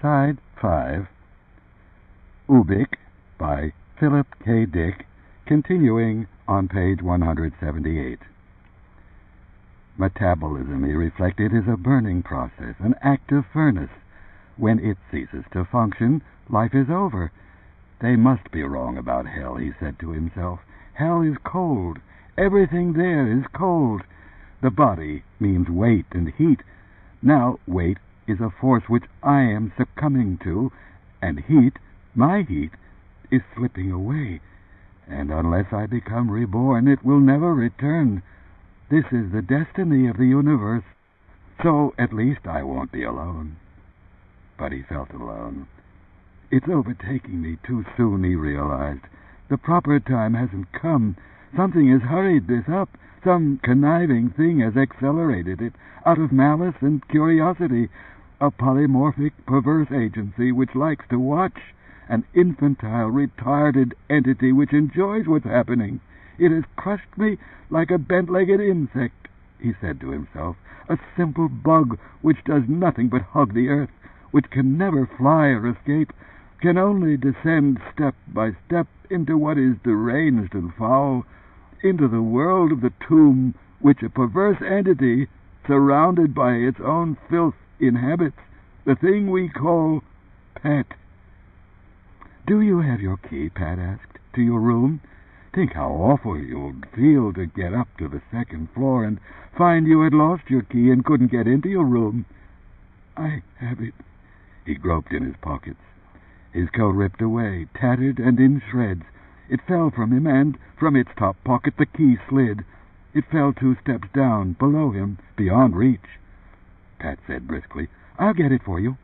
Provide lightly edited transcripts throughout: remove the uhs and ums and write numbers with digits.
Side 5, Ubik by Philip K. Dick, continuing on page 178. Metabolism, he reflected, is a burning process, an active furnace. When it ceases to function, life is over. They must be wrong about hell, he said to himself. Hell is cold. Everything there is cold. The body means weight and heat. Now weight is a force which I am succumbing to, and heat, my heat, is slipping away. And unless I become reborn, it will never return. This is the destiny of the universe. So at least I won't be alone. But he felt alone. It's overtaking me too soon, he realized. The proper time hasn't come. Something has hurried this up. Some conniving thing has accelerated it, out of malice and curiosity, a polymorphic, perverse agency which likes to watch, an infantile, retarded entity which enjoys what's happening. It has crushed me like a bent-legged insect, he said to himself, a simple bug which does nothing but hug the earth, which can never fly or escape, can only descend step by step into what is deranged and foul, into the world of the tomb which a perverse entity, surrounded by its own filth, inhabits, the thing we call Pat. "Do you have your key," Pat asked, "to your room? Think how awful you'll feel to get up to the second floor and find you had lost your key and couldn't get into your room." "I have it." He groped in his pockets. His coat ripped away, tattered and in shreds. It fell from him, and from its top pocket the key slid. It fell 2 steps down, below him, beyond reach. Pat said briskly, "I'll get it for you."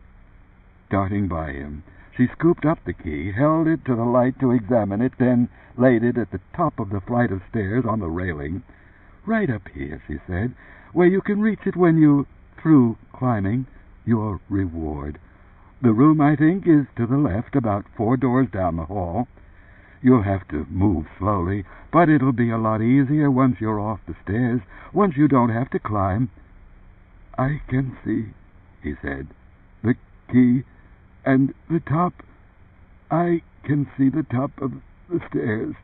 Darting by him, she scooped up the key, held it to the light to examine it, then laid it at the top of the flight of stairs on the railing. "Right up here," she said, "where you can reach it when you, through climbing, your reward. The room, I think, is to the left, about 4 doors down the hall. You'll have to move slowly, but it'll be a lot easier once you're off the stairs, once you don't have to climb." "I can see," he said, "the key and the top. I can see the top of the stairs."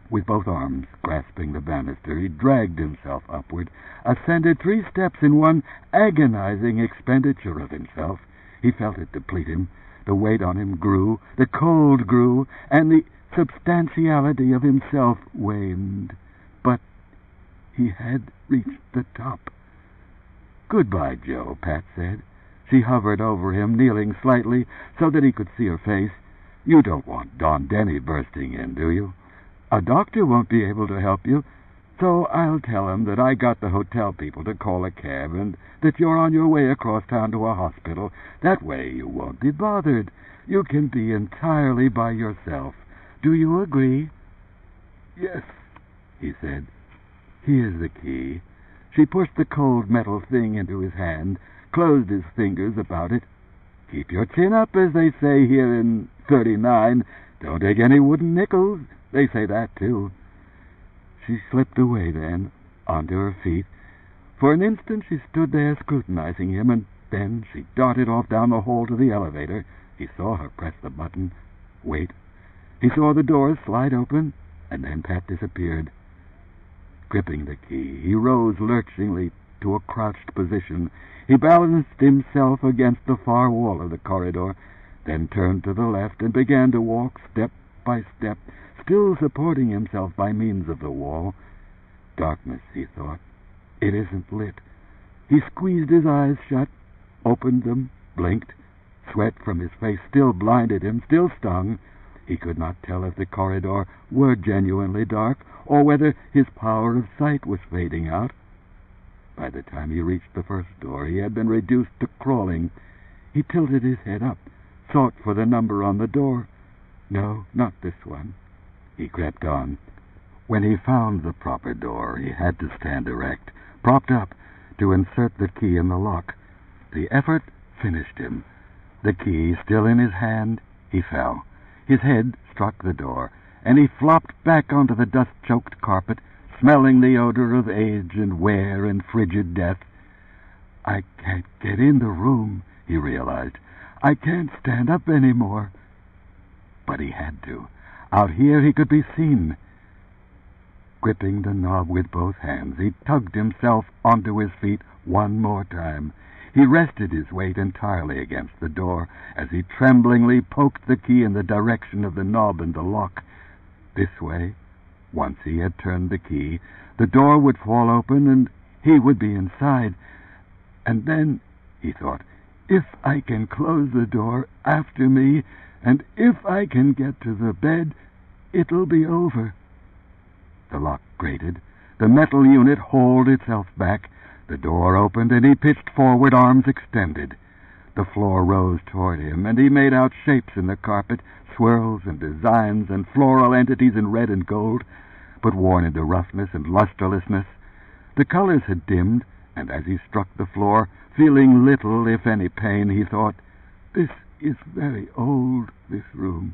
With both arms grasping the banister, he dragged himself upward, ascended 3 steps in one agonizing expenditure of himself. He felt it deplete him. The weight on him grew, the cold grew, and the substantiality of himself waned. But he had reached the top. "Goodbye, Joe," Pat said. She hovered over him, kneeling slightly so that he could see her face. "You don't want Don Denny bursting in, do you? A doctor won't be able to help you, so I'll tell him that I got the hotel people to call a cab and that you're on your way across town to a hospital. That way you won't be bothered. You can be entirely by yourself. Do you agree?" "Yes," he said. "Here's the key." She pushed the cold metal thing into his hand, closed his fingers about it. "Keep your chin up, as they say here in 39. Don't take any wooden nickels. They say that, too." She slipped away then, onto her feet. For an instant she stood there scrutinizing him, and then she darted off down the hall to the elevator. He saw her press the button. Wait. He saw the doors slide open, and then Pat disappeared. Gripping the key, he rose lurchingly to a crouched position. He balanced himself against the far wall of the corridor, then turned to the left and began to walk step by step, still supporting himself by means of the wall. Darkness, he thought. It isn't lit. He squeezed his eyes shut, opened them, blinked. Sweat from his face still blinded him, still stung. He could not tell if the corridor were genuinely dark, or whether his power of sight was fading out. By the time he reached the first door, he had been reduced to crawling. He tilted his head up, sought for the number on the door. No, not this one. He crept on. When he found the proper door, he had to stand erect, propped up, to insert the key in the lock. The effort finished him. The key still in his hand, he fell. His head struck the door, and he flopped back onto the dust-choked carpet, smelling the odor of age and wear and frigid death. "I can't get in the room," he realized. I can't stand up any more." But he had to. Out here he could be seen. Gripping the knob with both hands, he tugged himself onto his feet one more time. He rested his weight entirely against the door as he tremblingly poked the key in the direction of the knob and the lock. This way, once he had turned the key, the door would fall open and he would be inside. And then, he thought, if I can close the door after me, and if I can get to the bed, it'll be over. The lock grated. The metal unit hauled itself back. The door opened, and he pitched forward, arms extended. The floor rose toward him, and he made out shapes in the carpet, swirls and designs and floral entities in red and gold, but worn into roughness and lusterlessness. The colors had dimmed, and as he struck the floor, feeling little, if any, pain, he thought, "This is very old, this room.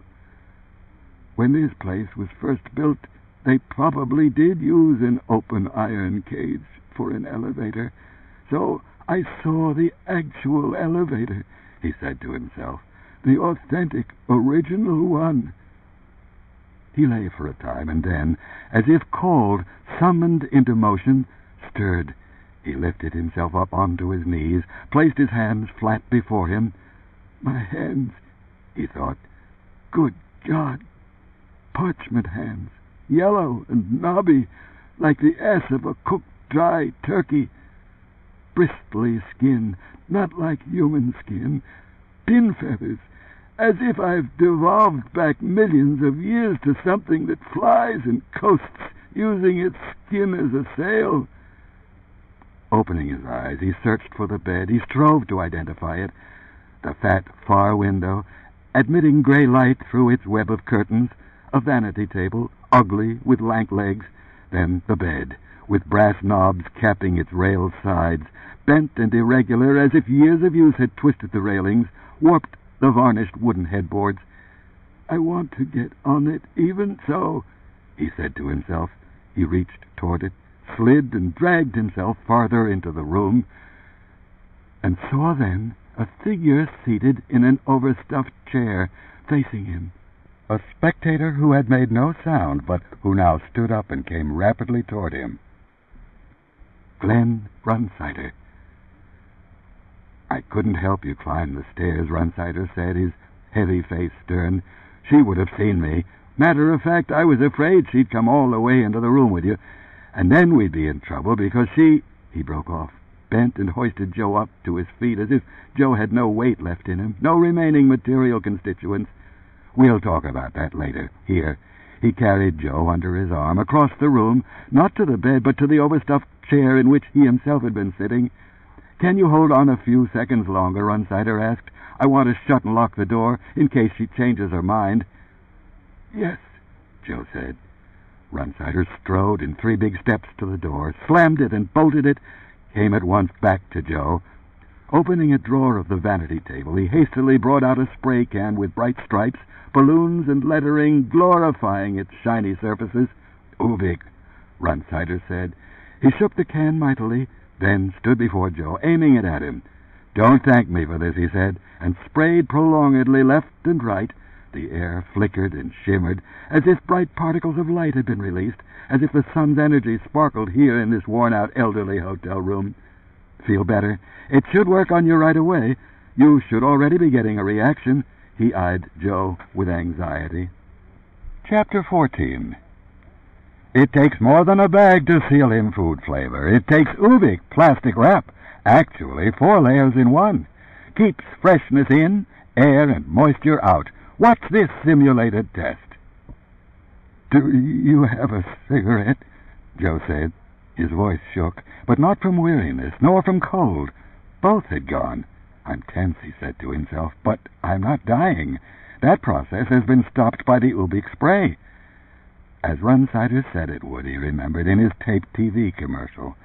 When this place was first built, they probably did use an open iron cage for an elevator. So I saw the actual elevator," he said to himself, "the authentic, original one." He lay for a time, and then, as if called, summoned into motion, stirred. He lifted himself up onto his knees, placed his hands flat before him. "My hands," he thought. "Good God! Parchment hands, yellow and knobby, like the ass of a cooked dry turkey. Bristly skin, not like human skin. Pin feathers, as if I've devolved back millions of years to something that flies and coasts, using its skin as a sail." Opening his eyes, he searched for the bed. He strove to identify it. The fat far window, admitting gray light through its web of curtains, a vanity table, ugly, with lank legs, then the bed, with brass knobs capping its railed sides, bent and irregular as if years of use had twisted the railings, warped the varnished wooden headboards. "I want to get on it, even so," he said to himself. He reached toward it, slid and dragged himself farther into the room, and saw then a figure seated in an overstuffed chair facing him. A spectator who had made no sound, but who now stood up and came rapidly toward him. Glenn Runsider. "I couldn't help you climb the stairs," Runsider said, his heavy face stern. "She would have seen me. Matter of fact, I was afraid she'd come all the way into the room with you, and then we'd be in trouble because she—" He broke off, bent and hoisted Joe up to his feet as if Joe had no weight left in him, no remaining material constituents. "We'll talk about that later. Here." He carried Joe under his arm across the room, not to the bed, but to the overstuffed chair in which he himself had been sitting. "Can you hold on a few seconds longer?" Runsider asked. "I want to shut and lock the door in case she changes her mind." "Yes," Joe said. Runsider strode in 3 big steps to the door, slammed it and bolted it, came at once back to Joe. Opening a drawer of the vanity table, he hastily brought out a spray can with bright stripes, balloons, and lettering glorifying its shiny surfaces. "Ubik," Runsider said. He shook the can mightily, then stood before Joe, aiming it at him. "Don't thank me for this," he said, and sprayed prolongedly left and right. The air flickered and shimmered, as if bright particles of light had been released, as if the sun's energy sparkled here in this worn-out elderly hotel room. "Feel better? It should work on you right away. You should already be getting a reaction." He eyed Joe with anxiety. Chapter 14. It takes more than a bag to seal in food flavor. It takes Ubik plastic wrap, actually 4 layers in one. Keeps freshness in, air and moisture out. Watch this simulated test. "Do you have a cigarette?" Joe said. His voice shook, but not from weariness, nor from cold. Both had gone. "I'm tense," he said to himself, "but I'm not dying. That process has been stopped by the Ubik spray." As Runsider said it would, he remembered, in his taped TV commercial.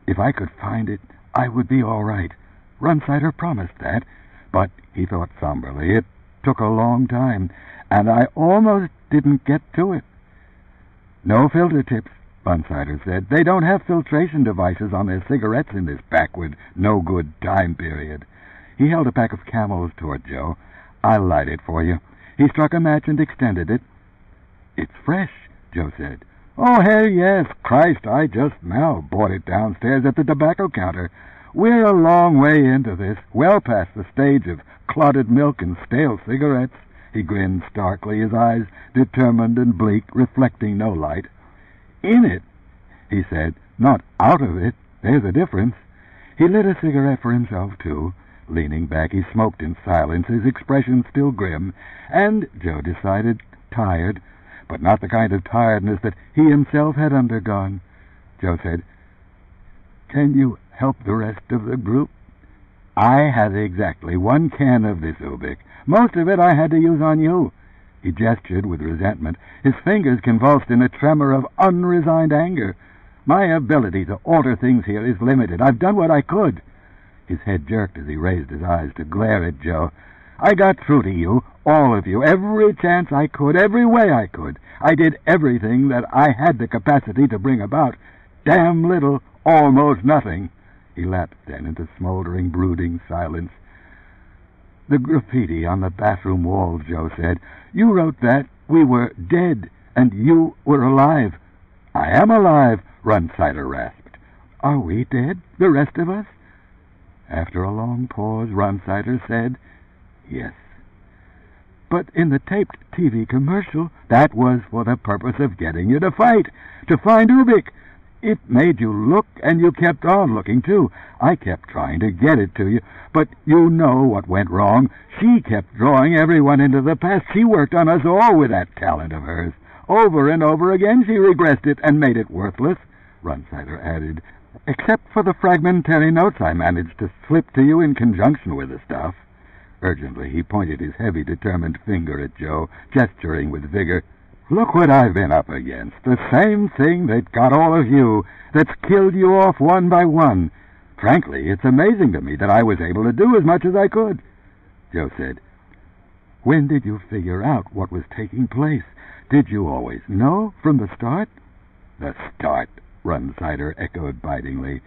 If I could find it, I would be all right. Runsider promised that, but, he thought somberly, it took a long time, and I almost didn't get to it. "No filter tips," Runsider said. "They don't have filtration devices on their cigarettes in this backward, no-good time period." He held a pack of Camels toward Joe. "I'll light it for you." He struck a match and extended it. "It's fresh," Joe said. "Oh, hell yes. Christ, I just now bought it downstairs at the tobacco counter. We're a long way into this, well past the stage of clotted milk and stale cigarettes." He grinned starkly, his eyes determined and bleak, reflecting no light. "In it," he said, "not out of it. There's a difference." He lit a cigarette for himself, too. Leaning back, he smoked in silence, his expression still grim, and, Joe decided, tired, but not the kind of tiredness that he himself had undergone. Joe said, "Can you help the rest of the group?" "I had exactly 1 can of this, Ubik. Most of it I had to use on you." He gestured with resentment, his fingers convulsed in a tremor of unresigned anger. "My ability to alter things here is limited. I've done what I could." His head jerked as he raised his eyes to glare at Joe. "I got through to you, all of you, every chance I could, every way I could. I did everything that I had the capacity to bring about. Damn little, almost nothing." He lapsed then into smoldering, brooding silence. "The graffiti on the bathroom wall," Joe said. "You wrote that we were dead, and you were alive." "I am alive," Runsider rasped. "Are we dead, the rest of us?" After a long pause, Runsider said, "Yes." "But in the taped TV commercial, that was for the purpose of getting you to fight, to find Ubik. It made you look, and you kept on looking, too. I kept trying to get it to you, but you know what went wrong. She kept drawing everyone into the past. She worked on us all with that talent of hers. Over and over again she regressed it and made it worthless," Runsider added, "except for the fragmentary notes I managed to slip to you in conjunction with the stuff." Urgently he pointed his heavy, determined finger at Joe, gesturing with vigor. "Look what I've been up against. The same thing that got all of you, that's killed you off one by one. Frankly, it's amazing to me that I was able to do as much as I could." Joe said, "When did you figure out what was taking place? Did you always know from the start?" "The start," Runsider echoed bitingly.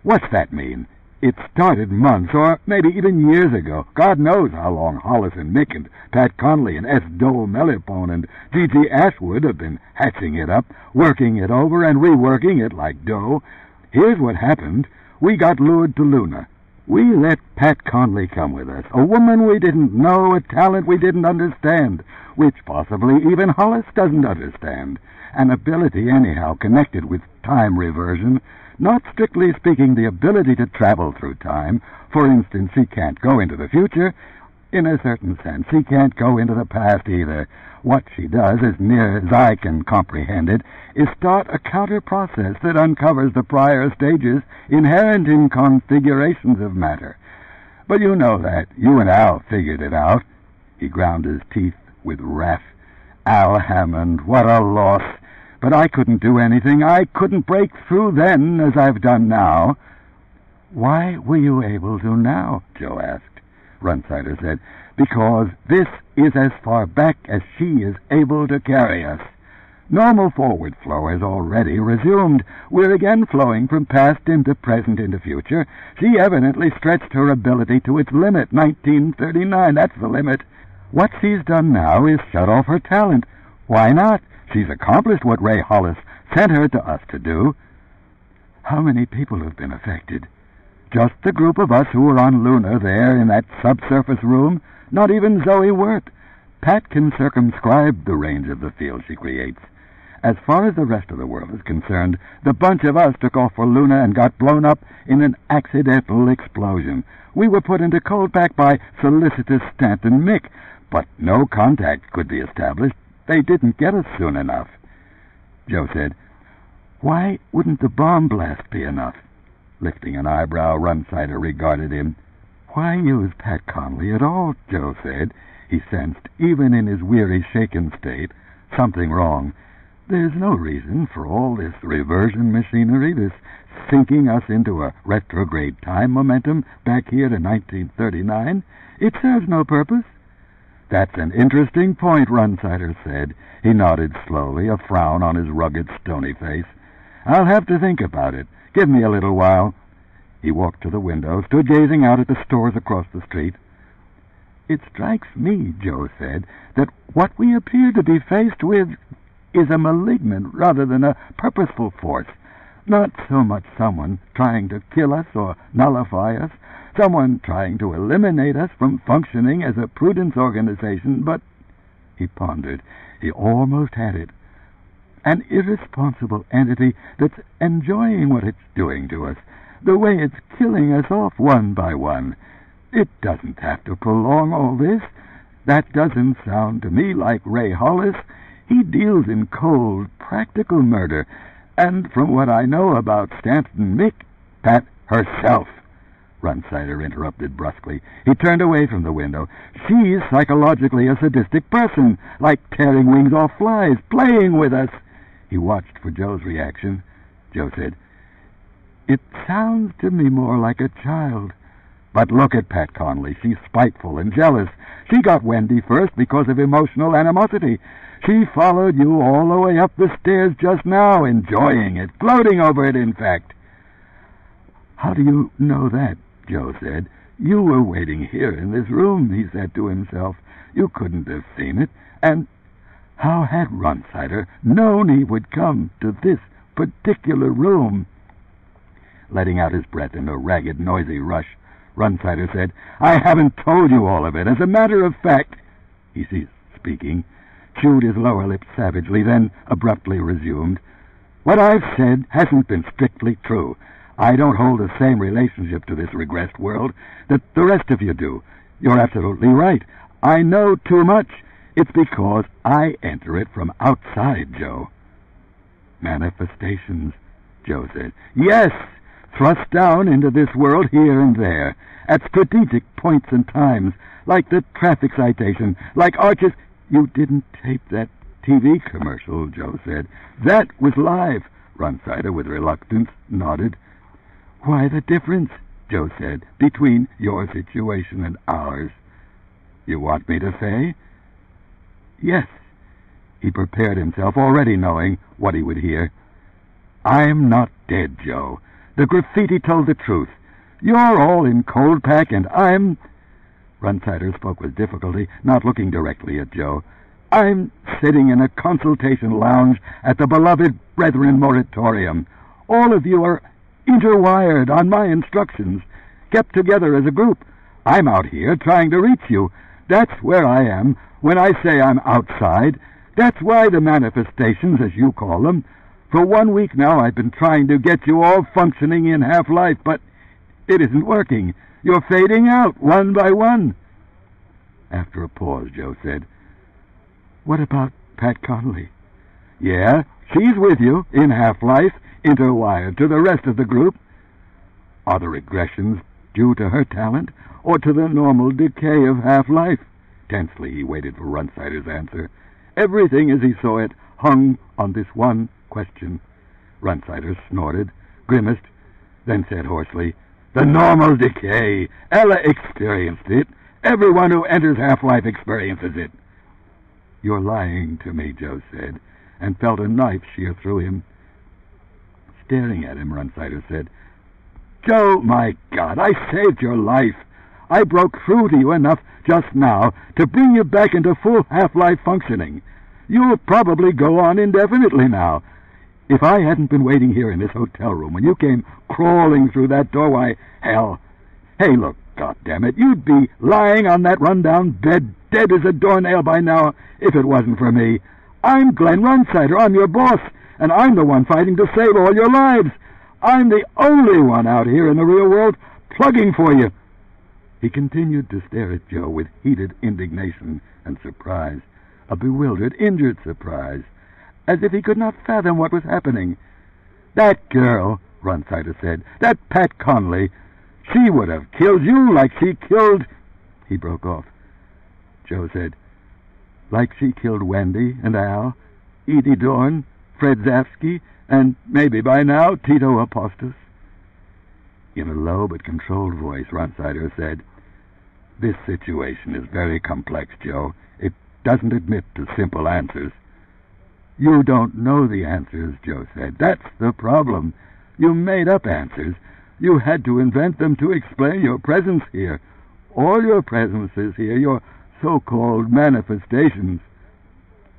"What's that mean? It started months, or maybe even years ago. God knows how long Hollis and Mick and Pat Conley and S. Dole Mellipone and G.G. Ashwood have been hatching it up, working it over and reworking it like dough. Here's what happened. We got lured to Luna. We let Pat Conley come with us, a woman we didn't know, a talent we didn't understand, which possibly even Hollis doesn't understand. An ability, anyhow, connected with time reversion. Not strictly speaking the ability to travel through time. For instance, she can't go into the future. In a certain sense, she can't go into the past either. What she does, as near as I can comprehend it, is start a counter-process that uncovers the prior stages inherent in configurations of matter. But you know that. You and Al figured it out." He ground his teeth with wrath. "Al Hammond, what a loss! But I couldn't do anything. I couldn't break through then as I've done now." "Why were you able to now?" Joe asked. Runsider said, "Because this is as far back as she is able to carry us. Normal forward flow has already resumed. We're again flowing from past into present into future. She evidently stretched her ability to its limit, 1939. That's the limit. What she's done now is shut off her talent. Why not? She's accomplished what Ray Hollis sent her to us to do." "How many people have been affected?" "Just the group of us who were on Luna there in that subsurface room. Not even Zoe Wirt. Pat can circumscribe the range of the field she creates. As far as the rest of the world is concerned, the bunch of us took off for Luna and got blown up in an accidental explosion. We were put into cold pack by solicitous Stanton Mick, but no contact could be established. They didn't get us soon enough." Joe said, "Why wouldn't the bomb blast be enough?" Lifting an eyebrow, Runsider regarded him. "Why use Pat Conley at all?" Joe said. He sensed, even in his weary, shaken state, something wrong. "There's no reason for all this reversion machinery, this sinking us into a retrograde time momentum back here to 1939. It serves no purpose." "That's an interesting point," Runsider said. He nodded slowly, a frown on his rugged, stony face. "I'll have to think about it. Give me a little while." He walked to the window, stood gazing out at the stores across the street. "It strikes me," Joe said, "that what we appear to be faced with is a malignant rather than a purposeful force. Not so much someone trying to kill us or nullify us, someone trying to eliminate us from functioning as a prudence organization, but," he pondered, he almost had it, "an irresponsible entity that's enjoying what it's doing to us, the way it's killing us off one by one. It doesn't have to prolong all this. That doesn't sound to me like Ray Hollis. He deals in cold, practical murder, and from what I know about Stanton Mick, Pat herself," Runsider interrupted brusquely. He turned away from the window. "She's psychologically a sadistic person, like tearing wings off flies, playing with us." He watched for Joe's reaction. Joe said, "It sounds to me more like a child. But look at Pat Conley. She's spiteful and jealous. She got Wendy first because of emotional animosity. She followed you all the way up the stairs just now, enjoying it, gloating over it, in fact." "How do you know that?" Joe said. "You were waiting here in this room," he said to himself. "You couldn't have seen it. And how had Runsider known he would come to this particular room?" Letting out his breath in a ragged, noisy rush, Runsider said, "I haven't told you all of it. As a matter of fact—" He ceased speaking, chewed his lower lip savagely, then abruptly resumed, "What I've said hasn't been strictly true. I don't hold the same relationship to this regressed world that the rest of you do. You're absolutely right. I know too much. It's because I enter it from outside, Joe." "Manifestations," Joe said. "Yes, thrust down into this world here and there, at strategic points and times, like the traffic citation, like Arches—" "You didn't tape that TV commercial," Joe said. "That was live." Runsider, with reluctance, nodded. "Why the difference," Joe said, "between your situation and ours?" "You want me to say?" "Yes." He prepared himself, already knowing what he would hear. "I'm not dead, Joe. The graffiti told the truth. You're all in cold pack, and I'm—" Runsider spoke with difficulty, not looking directly at Joe. "I'm sitting in a consultation lounge at the beloved Brethren Moratorium. All of you are interwired on my instructions, kept together as a group. I'm out here trying to reach you. That's where I am when I say I'm outside. That's why the manifestations, as you call them. For 1 week now I've been trying to get you all functioning in half-life, but it isn't working. You're fading out, one by one." After a pause, Joe said, "What about Pat Conley?" "Yeah, she's with you, in half-life, interwired to the rest of the group." "Are the regressions due to her talent, or to the normal decay of half-life?" Tensely he waited for Runsider's answer. Everything, as he saw it, hung on this one question. Runsider snorted, grimaced, then said hoarsely, "The normal decay! Ella experienced it. Everyone who enters half-life experiences it." "You're lying to me," Joe said, and felt a knife shear through him. Staring at him, Runsider said, "Joe, my God, I saved your life. I broke through to you enough just now to bring you back into full half-life functioning. You'll probably go on indefinitely now. If I hadn't been waiting here in this hotel room when you came crawling through that door, why, hell. Hey, look, goddammit, you'd be lying on that rundown bed, dead as a doornail by now, if it wasn't for me. I'm Glenn Runsider, I'm your boss, and I'm the one fighting to save all your lives. I'm the only one out here in the real world plugging for you." He continued to stare at Joe with heated indignation and surprise, a bewildered, injured surprise, as if he could not fathom what was happening. "That girl," Runsider said, "that Pat Conley, she would have killed you like she killed—" He broke off. Joe said, "Like she killed Wendy and Al, Edie Dorn, Fred Zafsky, and maybe by now Tito Apostas." In a low but controlled voice, Runsider said, "This situation is very complex, Joe. It doesn't admit to simple answers." "You don't know the answers," Joe said. "That's the problem. You made up answers, You had to invent them to explain your presence here. All your presences here, your so-called manifestations.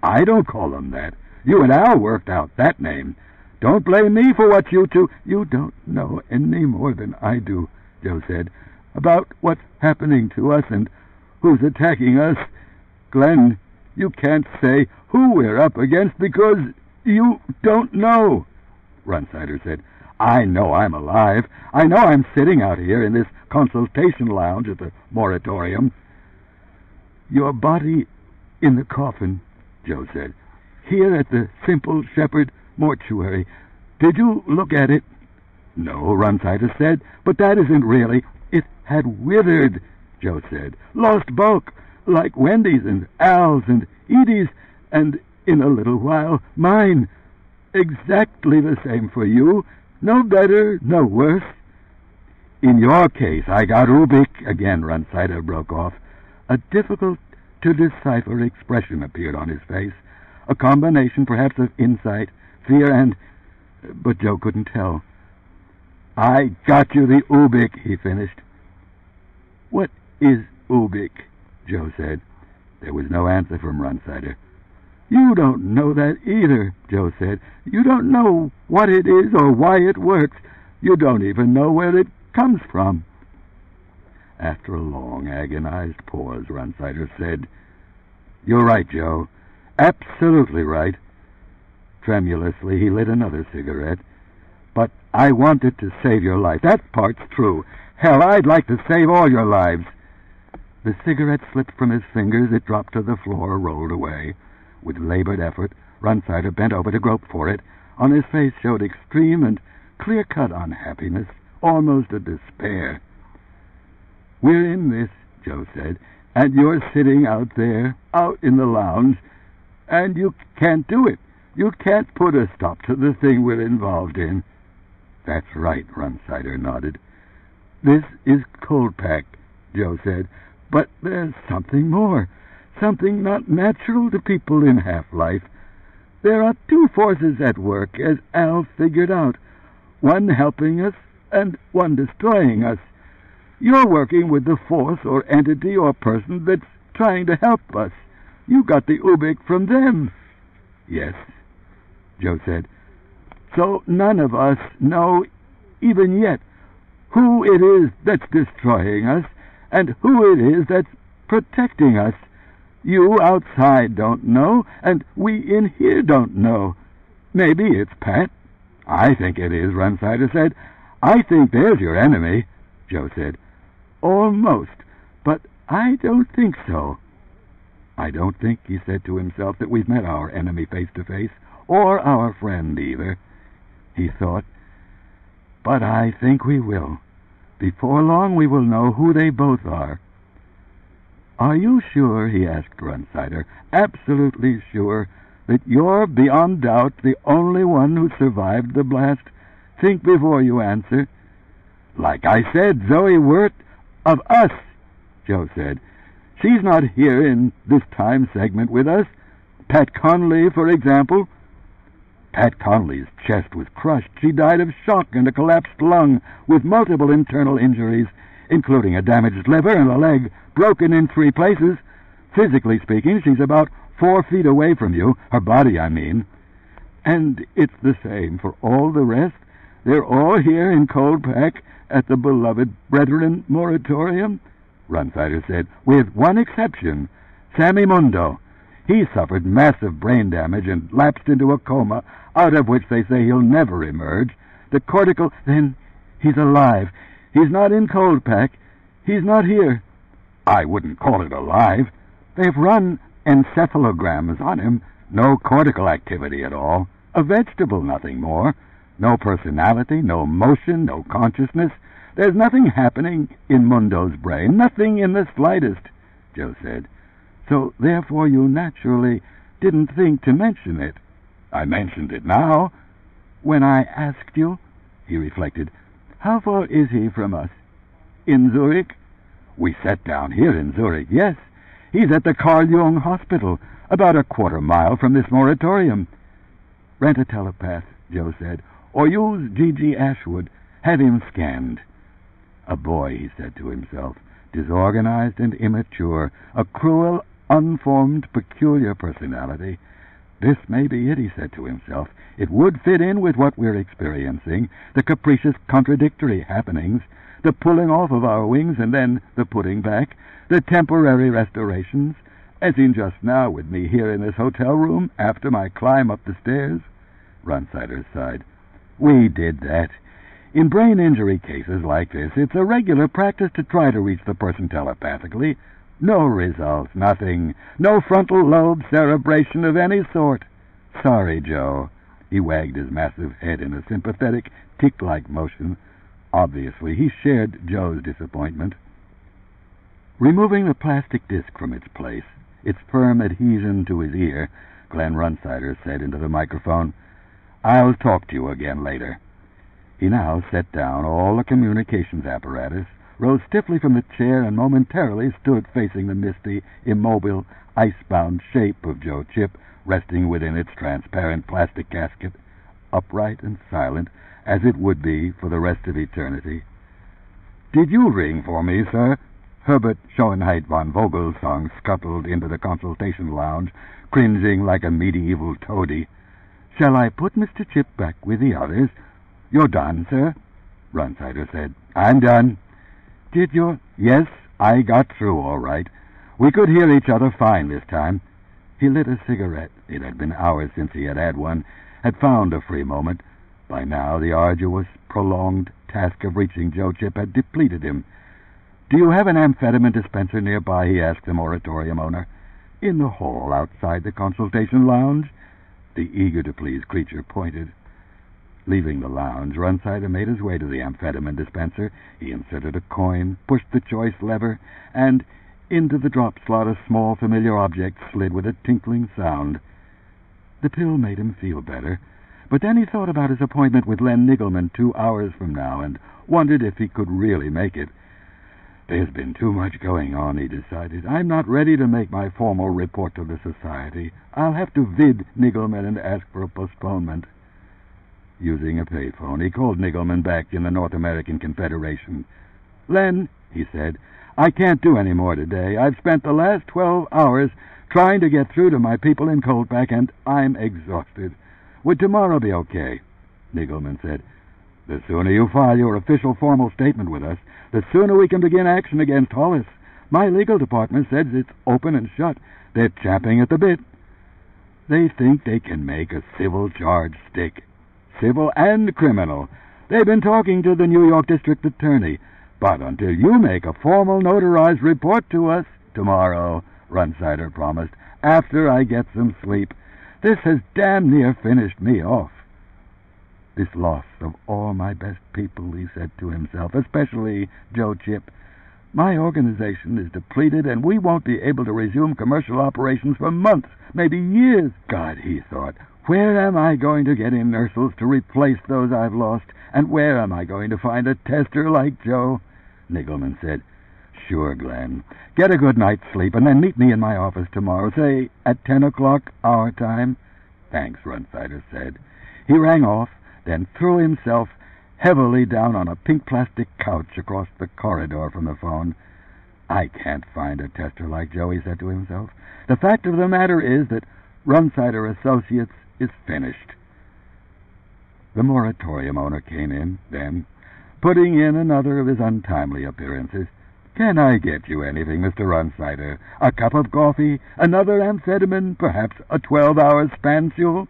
I don't call them that. You and Al worked out that name. Don't blame me for what you two... You don't know any more than I do, Joe said, about what's happening to us and who's attacking us. Glenn, you can't say who we're up against because you don't know. Runsider said, I know I'm alive. I know I'm sitting out here in this consultation lounge at the moratorium. Your body in the coffin, Joe said, here at the Simple Shepherd mortuary. Did you look at it? No, Runsider said, but that isn't really. It had withered, Joe said. Lost bulk, like Wendy's and Al's and Edie's, and in a little while, mine. Exactly the same for you. No better, no worse. In your case, I got Ubik, again Runsider broke off. A difficult-to-decipher expression appeared on his face, a combination perhaps of insight, fear, and... But Joe couldn't tell. I got you the Ubik, he finished. What is Ubik? Joe said. There was no answer from Runsider. You don't know that either, Joe said. You don't know what it is or why it works. You don't even know where it comes from. After a long, agonized pause, Runsider said, You're right, Joe. Absolutely right. Tremulously, he lit another cigarette. But I wanted to save your life. That part's true. Hell, I'd like to save all your lives. The cigarette slipped from his fingers. It dropped to the floor, rolled away. With labored effort, Runsider bent over to grope for it. On his face showed extreme and clear-cut unhappiness, almost a despair. We're in this, Joe said, and you're sitting out there, out in the lounge, and you can't do it. You can't put a stop to the thing we're involved in. That's right, Runsider nodded. This is cold pack, Joe said, but there's something more, something not natural to people in half-life. There are two forces at work, as Al figured out, one helping us and one destroying us. You're working with the force or entity or person that's trying to help us. You got the Ubik from them. Yes, Joe said. So none of us know, even yet, who it is that's destroying us and who it is that's protecting us. You outside don't know, and we in here don't know. Maybe it's Pat. I think it is, Runsider said. I think there's your enemy, Joe said. Almost, but I don't think so. I don't think, he said to himself, that we've met our enemy face to face, or our friend either. He thought, but I think we will. Before long we will know who they both are. Are you sure, he asked Runsider, absolutely sure, that you're beyond doubt the only one who survived the blast? Think before you answer. Like I said, Zoe Wirt, of us, Joe said. She's not here in this time segment with us. Pat Conley, for example. Pat Conley's chest was crushed. She died of shock and a collapsed lung with multiple internal injuries, including a damaged liver and a leg broken in 3 places. Physically speaking, she's about 4 feet away from you, her body, I mean. And it's the same for all the rest. They're all here in Cold Pack at the beloved Brethren Moratorium, Runsider said, with one exception, Sammy Mundo. He suffered massive brain damage and lapsed into a coma, out of which they say he'll never emerge. The cortical... Then he's alive. He's not in Cold Pack. He's not here. I wouldn't call it alive. They've run encephalograms on him. No cortical activity at all. A vegetable, nothing more. No personality, no motion, no consciousness. There's nothing happening in Mundo's brain, nothing in the slightest, Joe said. So, therefore, you naturally didn't think to mention it. I mentioned it now. When I asked you, he reflected, how far is he from us? In Zurich? We sat down here in Zurich, yes. He's at the Carl Jung Hospital, about a quarter mile from this moratorium. Rent a telepath, Joe said, or use G.G. Ashwood. Have him scanned. A boy, he said to himself, disorganized and immature, a cruel, unformed, peculiar personality. This may be it, he said to himself. It would fit in with what we're experiencing, the capricious, contradictory happenings, the pulling off of our wings and then the putting back, the temporary restorations, as in just now with me here in this hotel room after my climb up the stairs. Runsider sighed. We did that. In brain injury cases like this, it's a regular practice to try to reach the person telepathically. No results, nothing. No frontal lobe cerebration of any sort. Sorry, Joe. He wagged his massive head in a sympathetic, tick-like motion. Obviously, he shared Joe's disappointment. Removing the plastic disc from its place, its firm adhesion to his ear, Glenn Runsider said into the microphone, I'll talk to you again later. He now set down all the communications apparatus, rose stiffly from the chair, and momentarily stood facing the misty, immobile, ice-bound shape of Joe Chip resting within its transparent plastic casket, upright and silent, as it would be for the rest of eternity. Did you ring for me, sir? Herbert Schoenheit von Vogelsang scuttled into the consultation lounge, cringing like a medieval toady. Shall I put Mr. Chip back with the others? You're done, sir? Runsider said. I'm done. Did your... Yes, I got through all right. We could hear each other fine this time. He lit a cigarette. It had been hours since he had one, had found a free moment. By now the arduous, prolonged task of reaching Joe Chip had depleted him. Do you have an amphetamine dispenser nearby? He asked the moratorium owner. In the hall outside the consultation lounge. The eager-to-please creature pointed. Leaving the lounge, Runsider made his way to the amphetamine dispenser. He inserted a coin, pushed the choice lever, and into the drop slot a small familiar object slid with a tinkling sound. The pill made him feel better, but then he thought about his appointment with Len Niggleman 2 hours from now and wondered if he could really make it. There's been too much going on, he decided. I'm not ready to make my formal report to the society. I'll have to vid Niggleman and ask for a postponement. Using a payphone, he called Niggleman back in the North American Confederation. Len, he said, I can't do any more today. I've spent the last 12 hours trying to get through to my people in Coltback, and I'm exhausted. Would tomorrow be okay? Niggleman said, The sooner you file your official formal statement with us, the sooner we can begin action against Hollis. My legal department says it's open and shut. They're champing at the bit. They think they can make a civil charge stick. Civil and criminal. They've been talking to the New York District Attorney. But until you make a formal notarized report to us tomorrow, Runsider promised, after I get some sleep. This has damn near finished me off. This loss of all my best people, he said to himself, especially Joe Chip. My organization is depleted, and we won't be able to resume commercial operations for months, maybe years. God, he thought, where am I going to get inertials to replace those I've lost, and where am I going to find a tester like Joe? Niggleman said, Sure, Glenn. Get a good night's sleep, and then meet me in my office tomorrow, say at 10 o'clock our time. Thanks, Runsider said. He rang off, then threw himself heavily down on a pink plastic couch across the corridor from the phone. I can't find a tester like Joe, he said to himself. The fact of the matter is that Runsider Associates is finished. The moratorium owner came in, then, putting in another of his untimely appearances. Can I get you anything, Mr. Runsider? A cup of coffee? Another amphetamine? Perhaps a 12-hour spanule?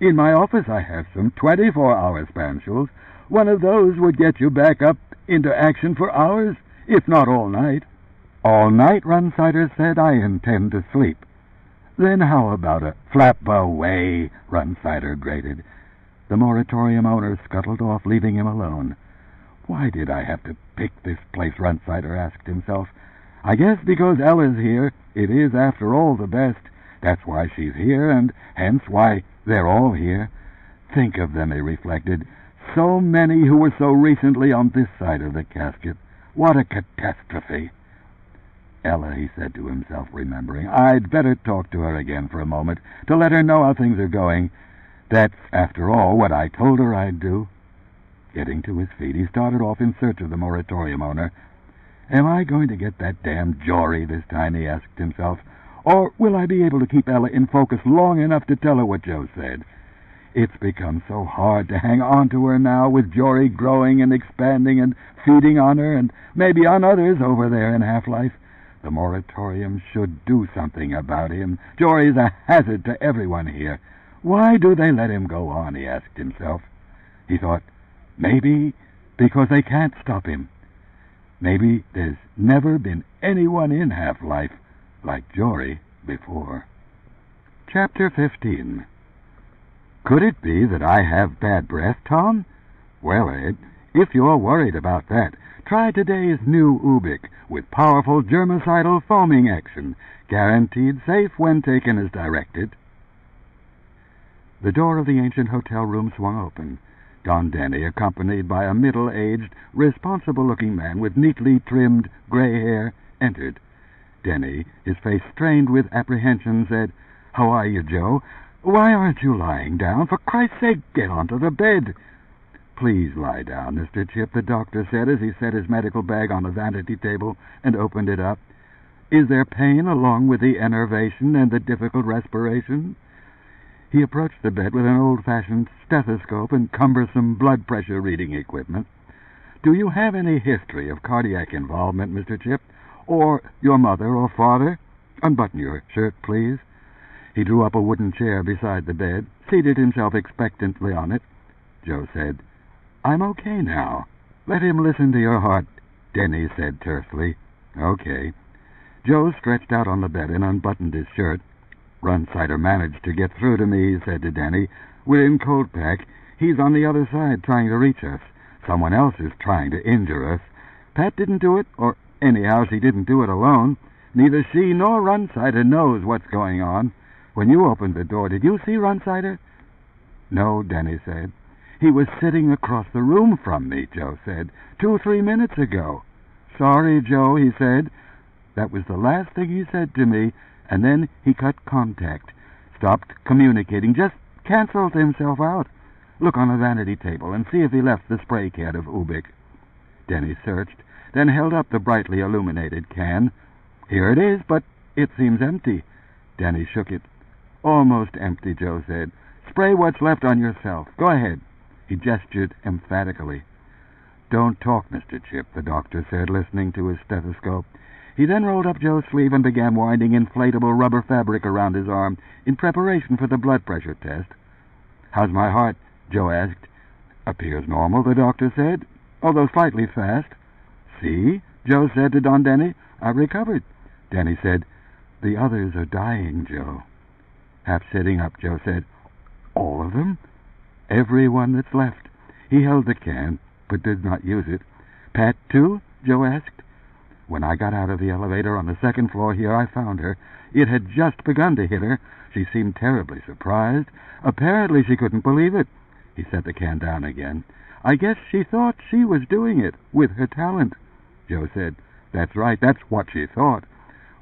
In my office I have some 24-hour spanules. One of those would get you back up into action for hours, if not all night. All night, Runsider said. I intend to sleep. Then how about a flap away, Runsider grated. The moratorium owner scuttled off, leaving him alone. Why did I have to pick this place, Runsider asked himself. I guess because Ella's here. It is, after all, the best. That's why she's here, and hence why they're all here. Think of them, he reflected. So many who were so recently on this side of the casket. What a catastrophe. Ella, he said to himself, remembering, I'd better talk to her again for a moment, to let her know how things are going. That's, after all, what I told her I'd do. Getting to his feet, he started off in search of the moratorium owner. "Am I going to get that damn Jory this time?" he asked himself. "Or will I be able to keep Ella in focus long enough to tell her what Joe said? It's become so hard to hang on to her now, with Jory growing and expanding and feeding on her and maybe on others over there in Half-Life. The moratorium should do something about him. Jory's a hazard to everyone here. Why do they let him go on?" he asked himself. He thought, maybe because they can't stop him. Maybe there's never been anyone in Half-Life like Jory before. Chapter 15. "Could it be that I have bad breath, Tom? Well, Ed, if you're worried about that, try today's new Ubik with powerful germicidal foaming action, guaranteed safe when taken as directed." The door of the ancient hotel room swung open. Don Denny, accompanied by a middle-aged, responsible-looking man with neatly trimmed gray hair, entered. Denny, his face strained with apprehension, said, "How are you, Joe? Why aren't you lying down? For Christ's sake, get onto the bed." "Please lie down, Mr. Chip," the doctor said as he set his medical bag on the vanity table and opened it up. "Is there pain along with the enervation and the difficult respiration?" He approached the bed with an old-fashioned stethoscope and cumbersome blood pressure reading equipment. "Do you have any history of cardiac involvement, Mr. Chip? Or your mother or father? Unbutton your shirt, please." He drew up a wooden chair beside the bed, seated himself expectantly on it. Joe said, "I'm okay now. Let him listen to your heart," Denny said tersely. "Okay." Joe stretched out on the bed and unbuttoned his shirt. "Runsider managed to get through to me," he said to Denny. "We're in cold pack. He's on the other side trying to reach us. Someone else is trying to injure us. Pat didn't do it, or anyhow she didn't do it alone. Neither she nor Runsider knows what's going on. When you opened the door, did you see Runsider?" "No," Denny said. "He was sitting across the room from me," Joe said, 2-3 minutes ago." "Sorry, Joe," he said. That was the last thing he said to me, and then he cut contact, stopped communicating, just canceled himself out. Look on the vanity table and see if he left the spray can of Ubik." Denny searched, then held up the brightly illuminated can. "Here it is, but it seems empty." Denny shook it. "Almost empty," Joe said. "Spray what's left on yourself. Go ahead." He gestured emphatically. "Don't talk, Mr. Chip," the doctor said, listening to his stethoscope. He then rolled up Joe's sleeve and began winding inflatable rubber fabric around his arm in preparation for the blood pressure test. "How's my heart?" Joe asked. "Appears normal," the doctor said, "although slightly fast." "See?" Joe said to Don Denny. "I've recovered." Denny said, "The others are dying, Joe." Half sitting up, Joe said, "All of them?" "Everyone that's left." He held the can, but did not use it. "Pat, too?" Joe asked. "When I got out of the elevator on the second floor here, I found her. It had just begun to hit her. She seemed terribly surprised. Apparently she couldn't believe it." He set the can down again. "I guess she thought she was doing it with her talent." Joe said, "That's right, that's what she thought."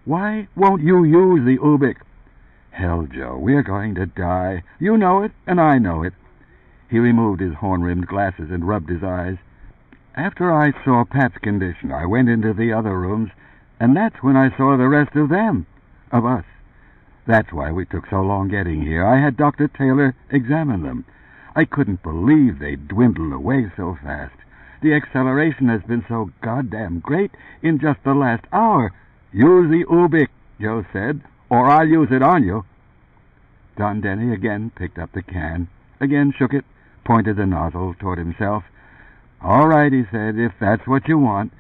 "Why won't you use the Ubik?" "Hell, Joe, we're going to die. You know it, and I know it." He removed his horn-rimmed glasses and rubbed his eyes. "After I saw Pat's condition, I went into the other rooms, and that's when I saw the rest of them, of us. That's why we took so long getting here. I had Dr. Taylor examine them. I couldn't believe they'd dwindled away so fast. The acceleration has been so goddamn great in just the last hour." "Use the Ubik," Joe said, "or I'll use it on you." Don Denny again picked up the can, again shook it, pointed the nozzle toward himself. "All right," he said, "if that's what you want.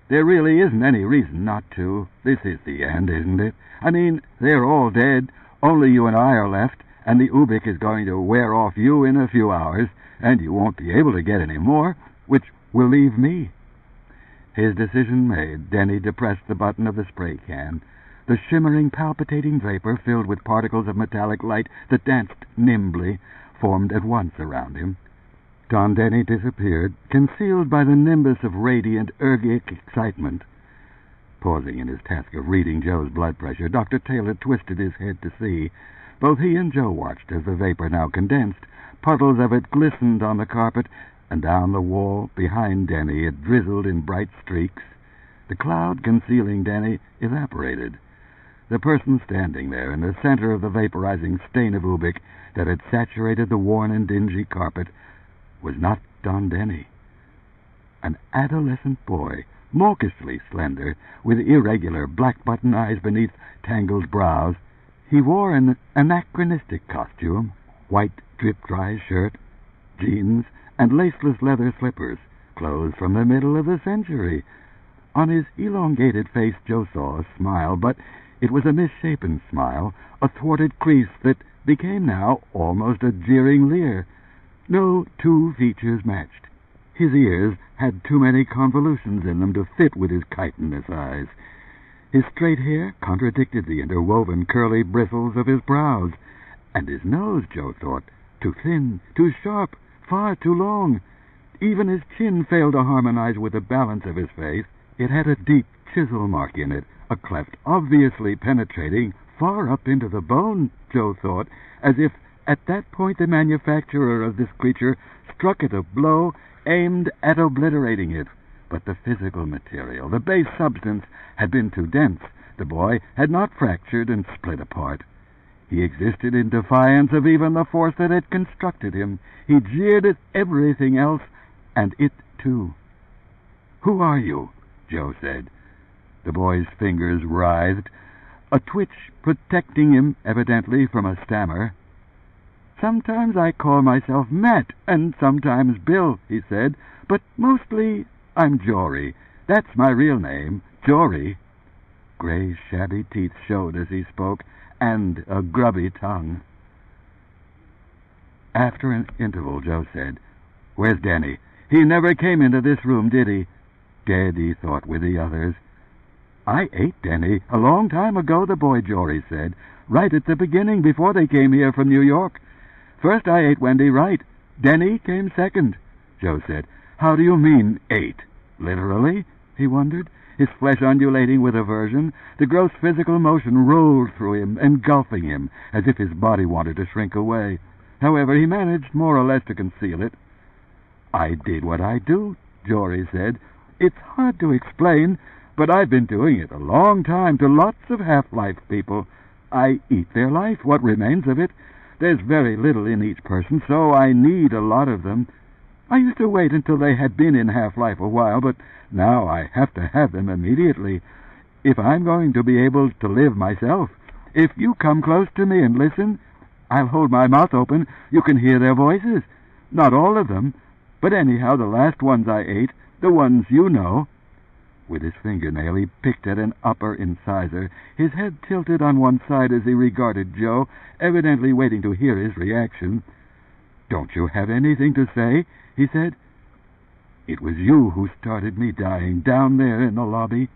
There really isn't any reason not to. This is the end, isn't it? I mean, they're all dead. Only you and I are left, and the Ubik is going to wear off you in a few hours, and you won't be able to get any more, which will leave me." His decision made, Denny depressed the button of the spray can. The shimmering, palpitating vapor, filled with particles of metallic light that danced nimbly, formed at once around him. Don Denny disappeared, concealed by the nimbus of radiant, ergic excitement. Pausing in his task of reading Joe's blood pressure, Dr. Taylor twisted his head to see. Both he and Joe watched as the vapor now condensed. Puddles of it glistened on the carpet, and down the wall behind Denny it drizzled in bright streaks. The cloud concealing Denny evaporated. The person standing there in the center of the vaporizing stain of Ubik that had saturated the worn and dingy carpet was not Don Denny. An adolescent boy, mawkishly slender, with irregular black button eyes beneath tangled brows. He wore an anachronistic costume, white drip-dry shirt, jeans, and laceless leather slippers, clothes from the middle of the century. On his elongated face Joe saw a smile, but it was a misshapen smile, a thwarted crease that became now almost a jeering leer. No two features matched. His ears had too many convolutions in them to fit with his chitinous eyes. His straight hair contradicted the interwoven curly bristles of his brows, and his nose, Joe thought, too thin, too sharp, far too long. Even his chin failed to harmonize with the balance of his face. It had a deep chisel mark in it, a cleft obviously penetrating far up into the bone, Joe thought, as if at that point the manufacturer of this creature struck it a blow aimed at obliterating it. But the physical material, the base substance, had been too dense. The boy had not fractured and split apart. He existed in defiance of even the force that had constructed him. He jeered at everything else, and it too. "Who are you?" Joe said. The boy's fingers writhed, a twitch protecting him evidently from a stammer. "Sometimes I call myself Matt, and sometimes Bill," he said, "but mostly I'm Jory. That's my real name, Jory." Gray, shabby teeth showed as he spoke, and a grubby tongue. After an interval, Joe said, "Where's Denny? He never came into this room, did he?" "Dead," he thought, with the others. "I ate Denny a long time ago," the boy Jory said, "right at the beginning, before they came here from New York. First I ate Wendy Wright. Denny came second." Joe said, "How do you mean, ate? Literally?" he wondered, his flesh undulating with aversion. The gross physical motion rolled through him, engulfing him, as if his body wanted to shrink away. However, he managed more or less to conceal it. "I did what I do," Jory said. "It's hard to explain, but I've been doing it a long time to lots of half-life people. I eat their life, what remains of it. There's very little in each person, so I need a lot of them. I used to wait until they had been in half-life a while, but now I have to have them immediately, if I'm going to be able to live myself. If you come close to me and listen, I'll hold my mouth open. You can hear their voices. Not all of them, but anyhow the last ones I ate, the ones you know." With his fingernail he picked at an upper incisor, his head tilted on one side as he regarded Joe, evidently waiting to hear his reaction. "Don't you have anything to say?" he said. "It was you who started me dying down there in the lobby."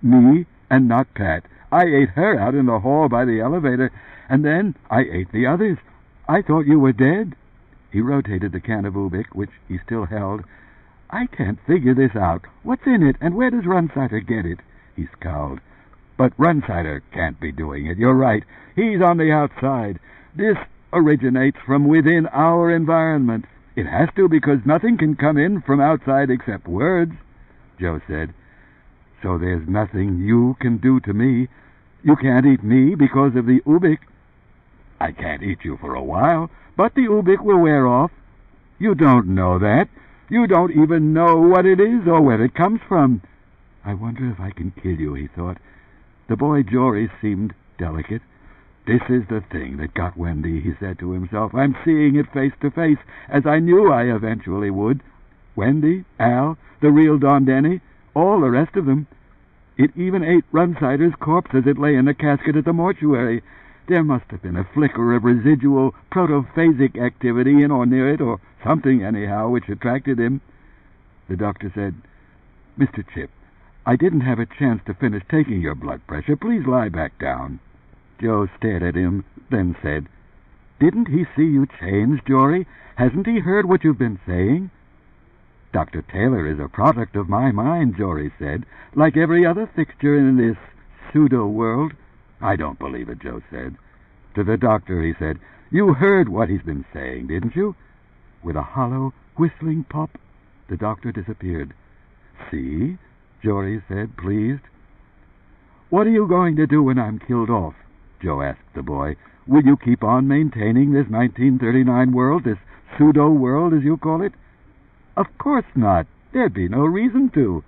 "Me, and not Pat. I ate her out in the hall by the elevator, and then I ate the others. I thought you were dead." He rotated the can of Ubik, which he still held. "I can't figure this out. What's in it, and where does Runsider get it?" He scowled. "But Runsider can't be doing it. You're right. He's on the outside. This originates from within our environment. It has to, because nothing can come in from outside except words," Joe said. "So there's nothing you can do to me. You can't eat me because of the Ubik." "I can't eat you for a while, but the Ubik will wear off." "You don't know that. You don't even know what it is or where it comes from." "I wonder if I can kill you," he thought. The boy Jory seemed delicate. "This is the thing that got Wendy," he said to himself. "I'm seeing it face to face, as I knew I eventually would. Wendy, Al, the real Don Denny, all the rest of them. It even ate Runsider's corpse as it lay in a casket at the mortuary. There must have been a flicker of residual protophasic activity in or near it, or something anyhow, which attracted him." The doctor said, "Mr. Chip, I didn't have a chance to finish taking your blood pressure. Please lie back down." Joe stared at him, then said, "Didn't he see you change, Jory? Hasn't he heard what you've been saying?" "Dr. Taylor is a product of my mind," Jory said, "like every other fixture in this pseudo-world." "I don't believe it," Joe said. To the doctor he said, "You heard what he's been saying, didn't you?" With a hollow, Whistling pop. The doctor disappeared. "See?" Jory said, pleased. "What are you going to do when I'm killed off?" Joe asked the boy. "Will you keep on maintaining this 1939 world, this pseudo-world, as you call it?" "Of course not. There'd be no reason to."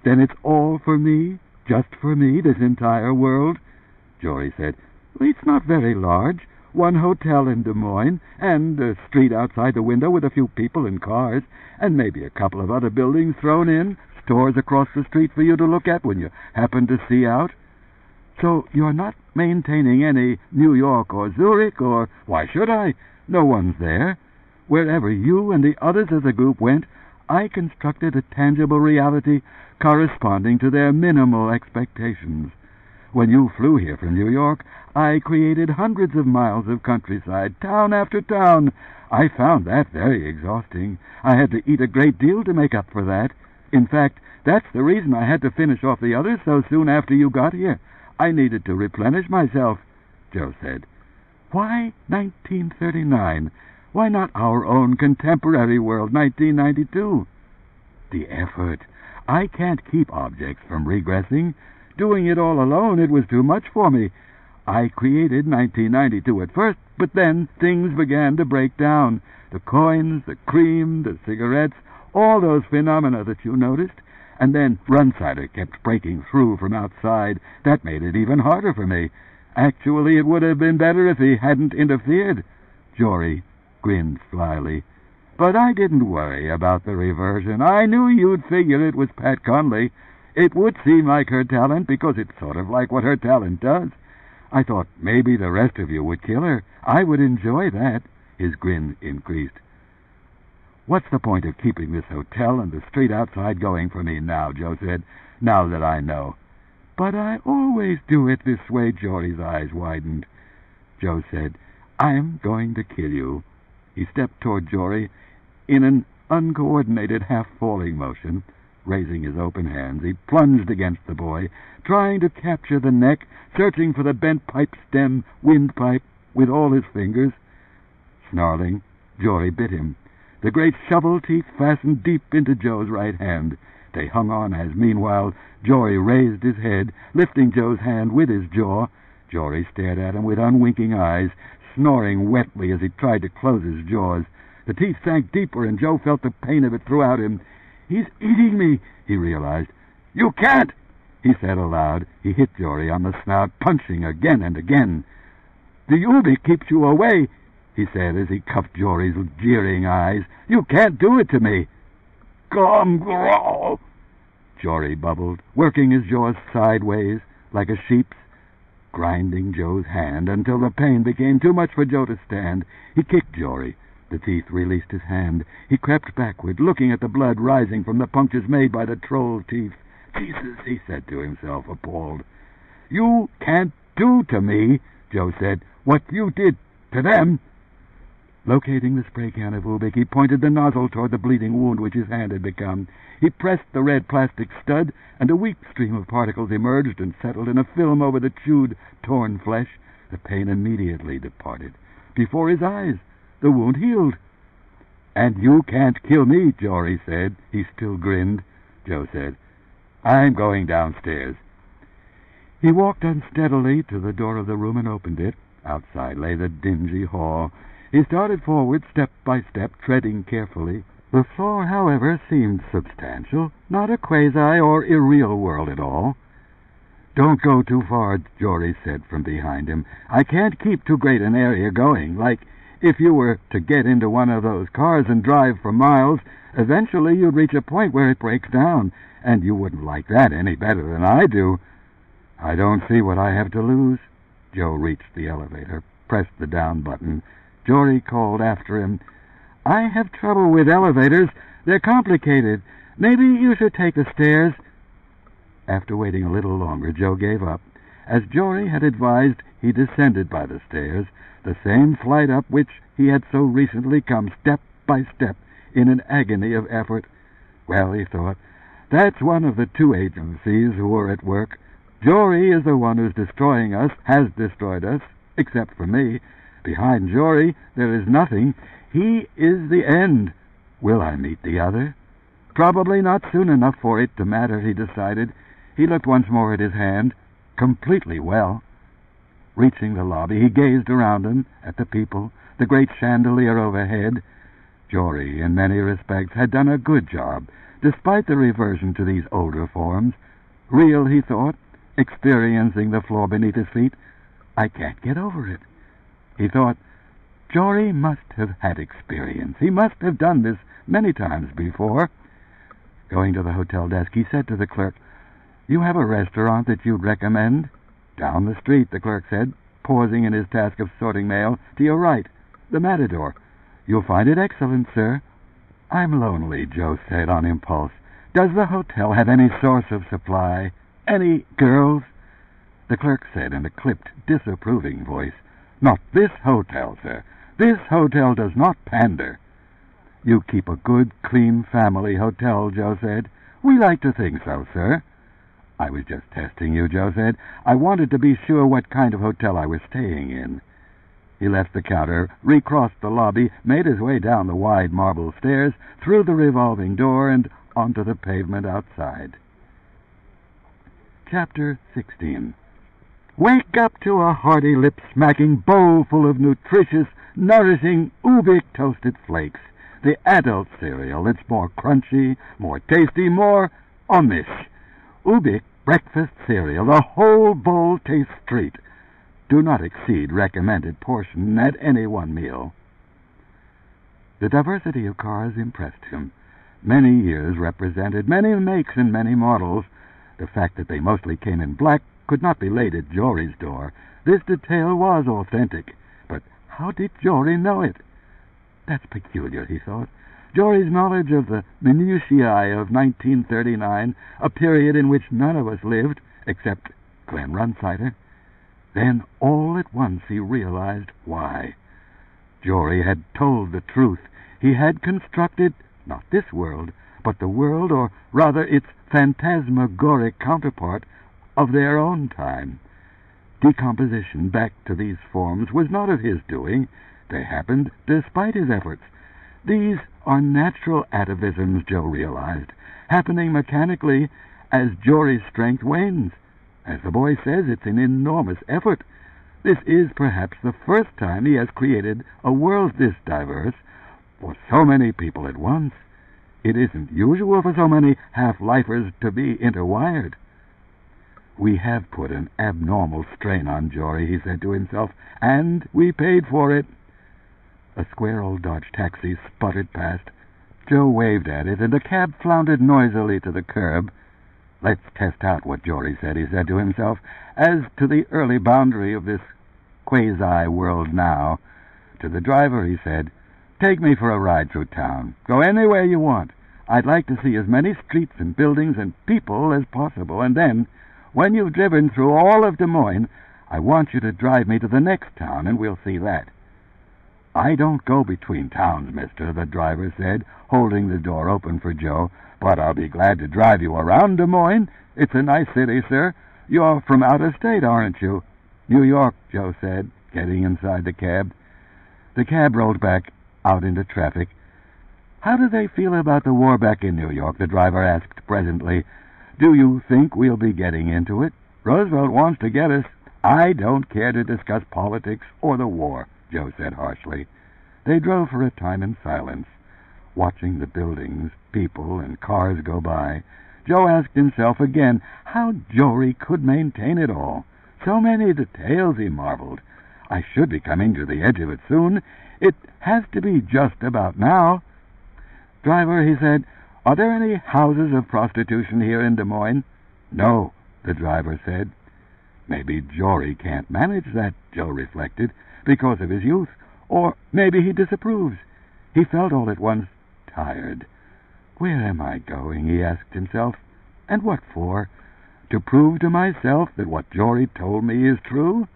"Then it's all for me? Just for me, this entire world?" Jory said, "It's not very large. One hotel in Des Moines, and a street outside the window with a few people and cars, and maybe a couple of other buildings thrown in, stores across the street for you to look at when you happen to see out." "So you're not maintaining any New York or Zurich, or—" "Why should I? No one's there. Wherever you and the others of the group went, I constructed a tangible reality corresponding to their minimal expectations. When you flew here from New York, I created hundreds of miles of countryside, town after town. I found that very exhausting. I had to eat a great deal to make up for that. In fact, that's the reason I had to finish off the others so soon after you got here. I needed to replenish myself," Joe said. "Why 1939? Why not our own contemporary world, 1992? "The effort. I can't keep objects from regressing. Doing it all alone, it was too much for me. I created 1992 at first, but then things began to break down. The coins, the cream, the cigarettes, all those phenomena that you noticed. And then Runsider kept breaking through from outside. That made it even harder for me. Actually, it would have been better if he hadn't interfered." Jory grinned slyly. "But I didn't worry about the reversion. I knew you'd figure it was Pat Conley. It would seem like her talent, because it's sort of like what her talent does. I thought maybe the rest of you would kill her. I would enjoy that." His grin increased. "What's the point of keeping this hotel and the street outside going for me now?" Joe said. "Now that I know." "But I always do it this way." Jory's eyes widened. Joe said, "I'm going to kill you." He stepped toward Jory in an uncoordinated half-falling motion. Raising his open hands, he plunged against the boy, trying to capture the neck, searching for the bent pipe stem, windpipe, with all his fingers. Snarling, Jory bit him. The great shovel teeth fastened deep into Joe's right hand. They hung on as, meanwhile, Jory raised his head, lifting Joe's hand with his jaw. Jory stared at him with unwinking eyes, snoring wetly as he tried to close his jaws. The teeth sank deeper, and Joe felt the pain of it throughout him. "He's eating me," he realized. "You can't," he said aloud. He hit Jory on the snout, punching again and again. "The Ubik keeps you away," he said as he cuffed Jory's jeering eyes. "You can't do it to me." "Come, growl," Jory bubbled, working his jaws sideways like a sheep's, grinding Joe's hand until the pain became too much for Joe to stand. He kicked Jory. The teeth released his hand. He crept backward, looking at the blood rising from the punctures made by the troll teeth. "Jesus," he said to himself, appalled. "You can't do to me," Joe said, "what you did to them." Locating the spray can of Ubik, he pointed the nozzle toward the bleeding wound which his hand had become. He pressed the red plastic stud, and a weak stream of particles emerged and settled in a film over the chewed, torn flesh. The pain immediately departed. Before his eyes, the wound healed. "And you can't kill me," Jory said. He still grinned. Joe said, "I'm going downstairs." He walked unsteadily to the door of the room and opened it. Outside lay the dingy hall. He started forward step by step, treading carefully. The floor, however, seemed substantial, not a quasi or irreal world at all. "Don't go too far," Jory said from behind him. "I can't keep too great an area going. Like, if you were to get into one of those cars and drive for miles, eventually you'd reach a point where it breaks down, and you wouldn't like that any better than I do." "I don't see what I have to lose." Joe reached the elevator, pressed the down button. Jory called after him, "I have trouble with elevators. They're complicated. Maybe you should take the stairs." After waiting a little longer, Joe gave up. As Jory had advised, he descended by the stairs, the same flight up which he had so recently come step by step in an agony of effort. "Well," he thought, "that's one of the two agencies who are at work. Jory is the one who's destroying us, has destroyed us, except for me. Behind Jory there is nothing. He is the end. Will I meet the other? Probably not soon enough for it to matter, he decided. He looked once more at his hand. Completely well. Reaching the lobby, he gazed around him, at the people, the great chandelier overhead. Jory, in many respects, had done a good job, despite the reversion to these older forms. Real, he thought, experiencing the floor beneath his feet. I can't get over it. He thought, Jory must have had experience. He must have done this many times before. Going to the hotel desk, he said to the clerk, You have a restaurant that you'd recommend? Down the street, the clerk said, pausing in his task of sorting mail. To your right, the Matador. You'll find it excellent, sir. I'm lonely, Joe said on impulse. Does the hotel have any source of supply? Any girls? The clerk said in a clipped, disapproving voice, Not this hotel, sir. This hotel does not pander. You keep a good, clean family hotel, Joe said. We like to think so, sir. I was just testing you, Joe said. I wanted to be sure what kind of hotel I was staying in. He left the counter, recrossed the lobby, made his way down the wide marble stairs, through the revolving door, and onto the pavement outside. Chapter 16. Wake up to a hearty, lip-smacking bowl full of nutritious, nourishing Ubik toasted flakes, the adult cereal that's more crunchy, more tasty, more amish. Ubik breakfast cereal, the whole bowl tastes treat. Do not exceed recommended portion at any one meal. The diversity of cars impressed him. Many years represented, many makes and many models. The fact that they mostly came in black could not be laid at Jory's door. This detail was authentic. But how did Jory know it? That's peculiar, he thought. Jory's knowledge of the minutiae of 1939, a period in which none of us lived, except Glenn Runsider. Then, all at once, he realized why. Jory had told the truth. He had constructed, not this world, but the world, or rather its phantasmagoric counterpart, of their own time. Decomposition back to these forms was not of his doing. They happened despite his efforts. These are natural atavisms, Joe realized, happening mechanically as Jory's strength wanes. As the boy says, it's an enormous effort. This is perhaps the first time he has created a world this diverse for so many people at once. It isn't usual for so many half-lifers to be interwired. We have put an abnormal strain on Jory, he said to himself, and we paid for it. A square old Dodge taxi sputtered past. Joe waved at it, and the cab floundered noisily to the curb. Let's test out what Jory said, he said to himself, as to the early boundary of this quasi-world now. To the driver, he said, Take me for a ride through town. Go anywhere you want. I'd like to see as many streets and buildings and people as possible, and then, when you've driven through all of Des Moines, I want you to drive me to the next town, and we'll see that. I don't go between towns, mister, the driver said, holding the door open for Joe, but I'll be glad to drive you around Des Moines. It's a nice city, sir. You're from out of state, aren't you? New York, Joe said, getting inside the cab. The cab rolled back out into traffic. How do they feel about the war back in New York? The driver asked presently. Do you think we'll be getting into it? Roosevelt wants to get us. I don't care to discuss politics or the war, Joe said harshly. They drove for a time in silence, watching the buildings, people, and cars go by. Joe asked himself again how Jory could maintain it all. So many details, he marveled. I should be coming to the edge of it soon. It has to be just about now. Driver, he said, are there any houses of prostitution here in Des Moines? No, the driver said. Maybe Jory can't manage that, Joe reflected, because of his youth. Or maybe he disapproves. He felt all at once tired. Where am I going, he asked himself. And what for? To prove to myself that what Jory told me is true?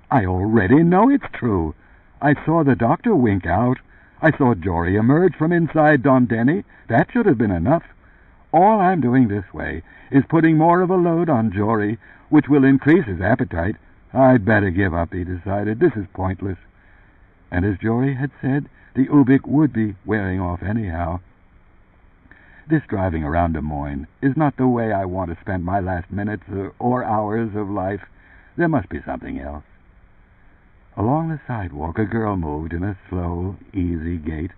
I already know it's true. I saw the doctor wink out. I saw Jory emerge from inside Don Denny. That should have been enough. All I'm doing this way is putting more of a load on Jory, which will increase his appetite. I'd better give up, he decided. This is pointless. and as Jory had said, the Ubik would be wearing off anyhow. This driving around Des Moines is not the way I want to spend my last minutes or hours of life. There must be something else. Along the sidewalk, a girl moved in a slow, easy gait.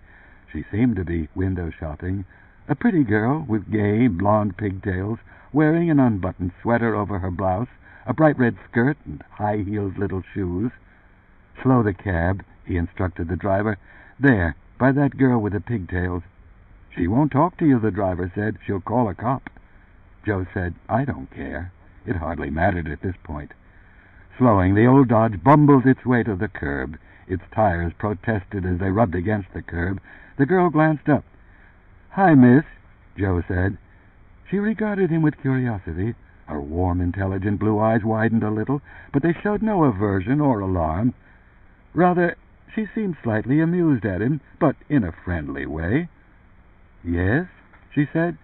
She seemed to be window shopping. A pretty girl with gay, blonde pigtails, wearing an unbuttoned sweater over her blouse, a bright red skirt, and high-heeled little shoes. "Slow the cab," he instructed the driver. "There, by that girl with the pigtails." "She won't talk to you," the driver said. "She'll call a cop." Joe said, "I don't care." It hardly mattered at this point. Slowing, the old Dodge bumbled its way to the curb. Its tires protested as they rubbed against the curb. The girl glanced up. "Hi, miss," Joe said. She regarded him with curiosity. Her warm, intelligent blue eyes widened a little, but they showed no aversion or alarm. Rather, she seemed slightly amused at him, but in a friendly way. "Yes?" she said.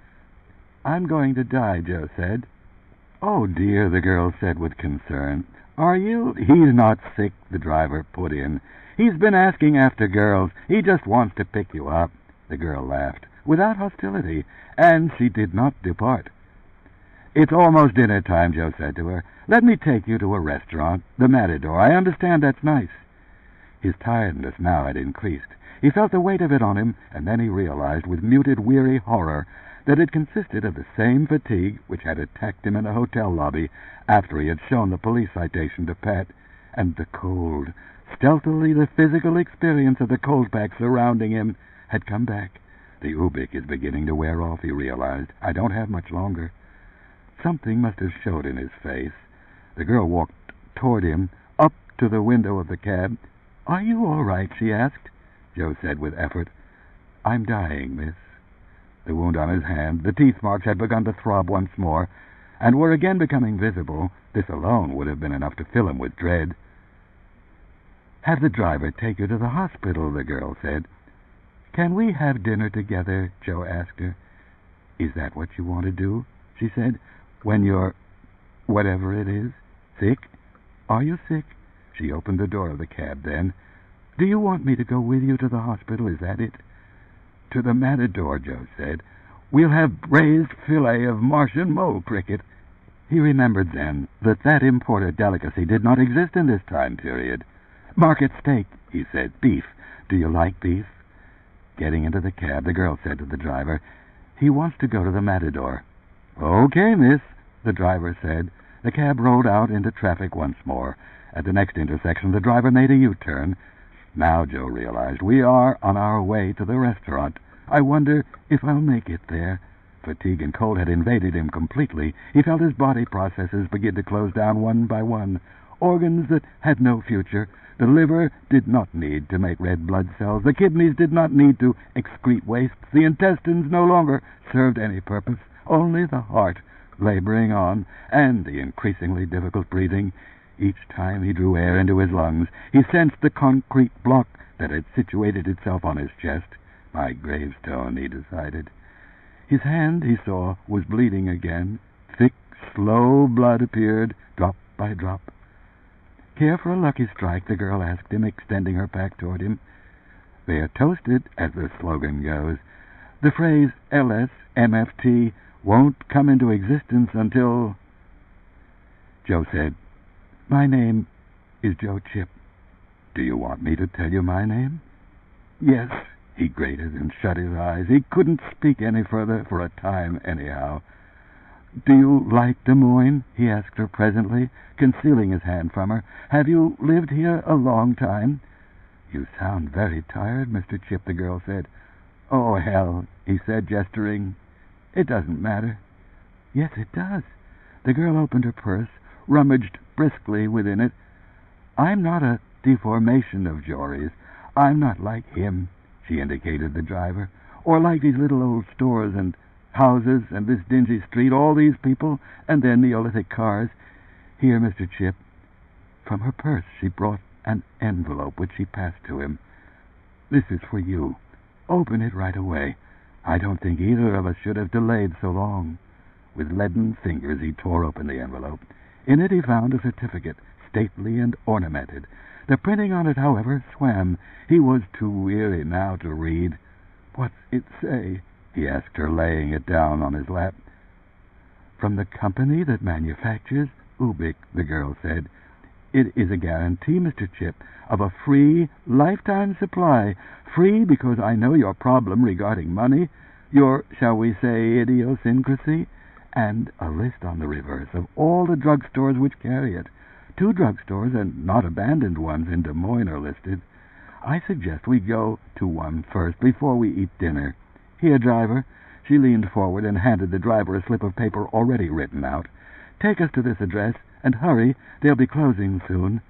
"I'm going to die," Joe said. "Oh, dear," the girl said with concern. "Are you?" "He's not sick," the driver put in. "He's been asking after girls. He just wants to pick you up." The girl laughed, without hostility, and she did not depart. "It's almost dinner time," Joe said to her. "Let me take you to a restaurant, the Matador. I understand that's nice." His tiredness now had increased. He felt the weight of it on him, and then he realized with muted, weary horror that it consisted of the same fatigue which had attacked him in a hotel lobby after he had shown the police citation to Pat, and the cold, stealthily the physical experience of the cold pack surrounding him had come back. "The Ubik is beginning to wear off," he realized. "I don't have much longer." Something must have showed in his face. The girl walked toward him, up to the window of the cab. "Are you all right?" she asked. Joe said with effort, "I'm dying, miss." The wound on his hand, the teeth marks, had begun to throb once more, and were again becoming visible. This alone would have been enough to fill him with dread. "Have the driver take you to the hospital," the girl said. "Can we have dinner together?" Joe asked her. "Is that what you want to do?" she said. "When you're whatever it is? Sick? Are you sick?" She opened the door of the cab then. "Do you want me to go with you to the hospital? Is that it?" "To the Matador," Joe said. "We'll have braised fillet of Martian mole cricket." He remembered then that that imported delicacy did not exist in this time period. "Market steak," he said. "Beef. Do you like beef?" Getting into the cab, the girl said to the driver, "He wants to go to the Matador." "Okay, miss," the driver said. The cab rolled out into traffic once more. At the next intersection, the driver made a U-turn. Now, Joe realized, we are on our way to the restaurant. I wonder if I'll make it there. Fatigue and cold had invaded him completely. He felt his body processes begin to close down one by one. Organs that had no future. The liver did not need to make red blood cells. The kidneys did not need to excrete wastes. The intestines no longer served any purpose. Only the heart laboring on, and the increasingly difficult breathing. Each time he drew air into his lungs, he sensed the concrete block that had situated itself on his chest. My gravestone, he decided. His hand, he saw, was bleeding again. Thick, slow blood appeared, drop by drop. "Care for a lucky strike?" the girl asked him, extending her pack toward him. "They are toasted, as the slogan goes. The phrase LS, MFT, won't come into existence until..." Joe said, "My name is Joe Chip." "Do you want me to tell you my name?" "Yes." He grated and shut his eyes. He couldn't speak any further, for a time anyhow. "Do you like Des Moines?" he asked her presently, concealing his hand from her. "Have you lived here a long time?" "You sound very tired, Mr. Chip," the girl said. "Oh, hell," he said, gesturing. "It doesn't matter." "Yes, it does." The girl opened her purse, rummaged briskly within it. "I'm not a deformation of Jory's. I'm not like him," she indicated the driver, "or like these little old stores and houses and this dingy street, all these people, and their Neolithic cars. Here, Mr. Chip." From her purse she brought an envelope which she passed to him. "This is for you. Open it right away. I don't think either of us should have delayed so long." With leaden fingers he tore open the envelope. In it he found a certificate, stately and ornamented. The printing on it, however, swam. He was too weary now to read. "What's it say?" he asked her, laying it down on his lap. "From the company that manufactures Ubik," the girl said. "It is a guarantee, Mr. Chip, of a free, lifetime supply. Free because I know your problem regarding money, your, shall we say, idiosyncrasy, and a list on the reverse of all the drugstores which carry it. 2 drugstores, and not abandoned ones, in Des Moines are listed. I suggest we go to one first before we eat dinner. Here, driver." She leaned forward and handed the driver a slip of paper already written out. "Take us to this address, and hurry. They'll be closing soon."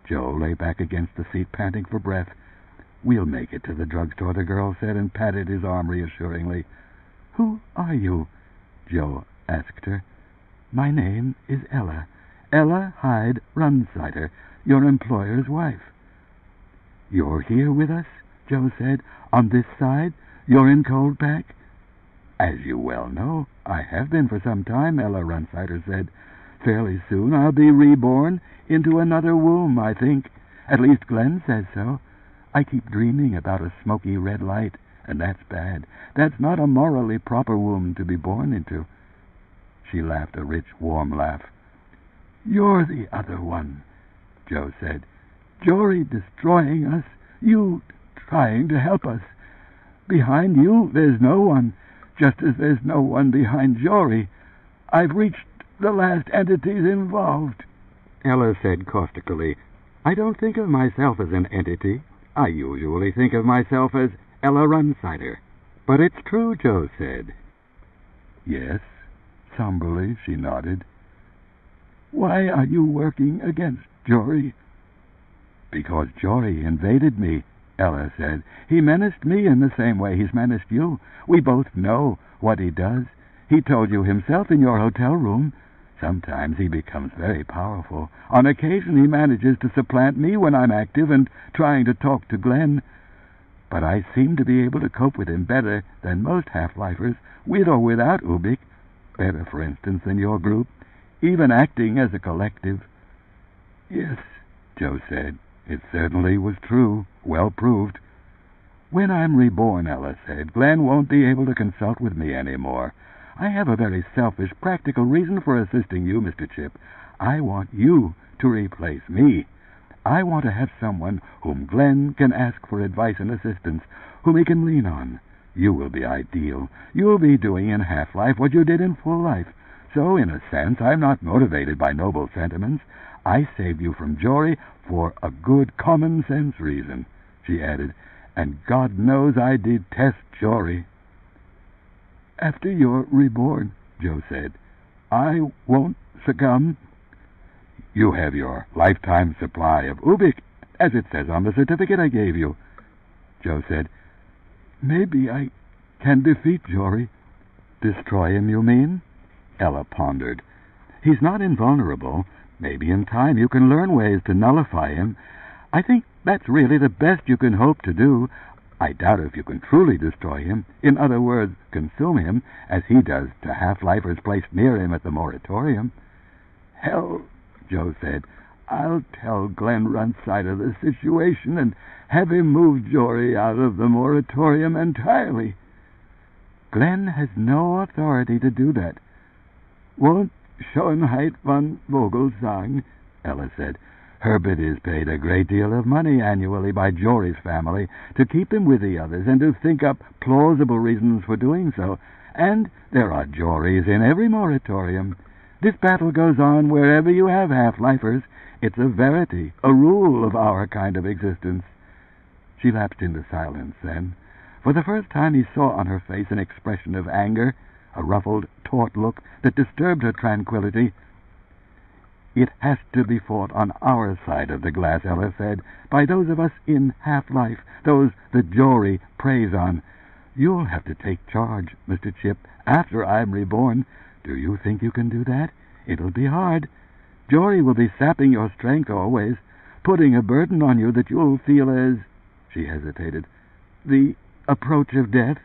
Joe lay back against the seat, panting for breath. "We'll make it to the drugstore," the girl said, and patted his arm reassuringly. "Who are you?" Joe asked her. "My name is Ella. Ella Hyde Runsider, your employer's wife." "You're here with us?" Joe said. "On this side? You're in Coldback?" "As you well know, I have been for some time," Ella Runsider said. "Fairly soon I'll be reborn into another womb, I think. At least Glenn says so. I keep dreaming about a smoky red light, and that's bad. That's not a morally proper womb to be born into." She laughed a rich, warm laugh. "You're the other one," Joe said. "Jory destroying us, you trying to help us. Behind you there's no one, just as there's no one behind Jory. I've reached the last entities involved." Ella said caustically, "I don't think of myself as an entity. I usually think of myself as Ella Runsider." "But it's true," Joe said. "Yes," somberly she nodded. "Why are you working against Jory?" "Because Jory invaded me," Ella said. "He menaced me in the same way he's menaced you. We both know what he does. He told you himself in your hotel room. Sometimes he becomes very powerful. On occasion he manages to supplant me when I'm active and trying to talk to Glenn. But I seem to be able to cope with him better than most half-lifers, with or without Ubik. Better, for instance, than your group, even acting as a collective." "Yes," Joe said. It certainly was true, well proved. "When I'm reborn," Ella said, "Glenn won't be able to consult with me anymore. I have a very selfish, practical reason for assisting you, Mr. Chip. I want you to replace me. I want to have someone whom Glenn can ask for advice and assistance, whom he can lean on. You will be ideal. You'll be doing in half-life what you did in full life. So, in a sense, I'm not motivated by noble sentiments. I saved you from Jory for a good common-sense reason," she added, "and God knows I detest Jory." "After you're reborn," Joe said, "I won't succumb." "You have your lifetime supply of Ubik, as it says on the certificate I gave you," Joe said. "Maybe I can defeat Jory." "Destroy him, you mean?" Ella pondered. "He's not invulnerable. Maybe in time you can learn ways to nullify him. I think that's really the best you can hope to do. I doubt if you can truly destroy him, in other words, consume him, as he does to half-lifers placed near him at the moratorium." "Hell," Joe said, "I'll tell Glenn Runsider the situation and have him move Jory out of the moratorium entirely." "Glenn has no authority to do that." "Won't Schoenheit von Vogelsang," Ella said. "Herbert is paid a great deal of money annually by Jory's family to keep him with the others and to think up plausible reasons for doing so. And there are Jorys in every moratorium. This battle goes on wherever you have half-lifers. It's a verity, a rule of our kind of existence." She lapsed into silence then. For the first time he saw on her face an expression of anger, a ruffled, taut look that disturbed her tranquility. "It has to be fought on our side of the glass," Ella said, "by those of us in half-life, those that Jory preys on. You'll have to take charge, Mr. Chip, after I'm reborn. Do you think you can do that? It'll be hard. Jory will be sapping your strength always, putting a burden on you that you'll feel as—" she hesitated, "the approach of death,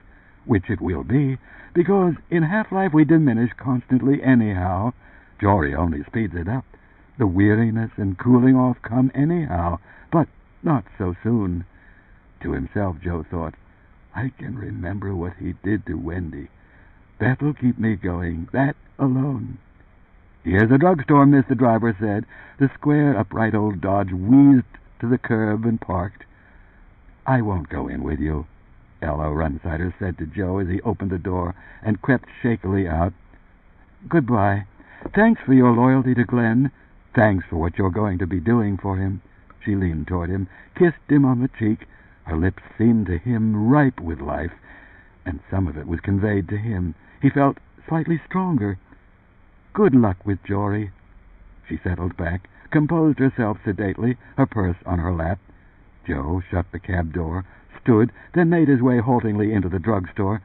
which it will be, because in half-life we diminish constantly anyhow. Jory only speeds it up. The weariness and cooling off come anyhow, but not so soon. To himself, Joe thought, I can remember what he did to Wendy. That'll keep me going, that alone. Here's a drugstore, miss, the driver said. The square, upright old Dodge wheezed to the curb and parked. I won't go in with you, Ella Runsider said to Joe as he opened the door and crept shakily out. Goodbye. Thanks for your loyalty to Glenn. Thanks for what you're going to be doing for him. She leaned toward him, kissed him on the cheek. Her lips seemed to him ripe with life, and some of it was conveyed to him. He felt slightly stronger. Good luck with Jory. She settled back, composed herself sedately, her purse on her lap. Joe shut the cab door, stood, then made his way haltingly into the drugstore.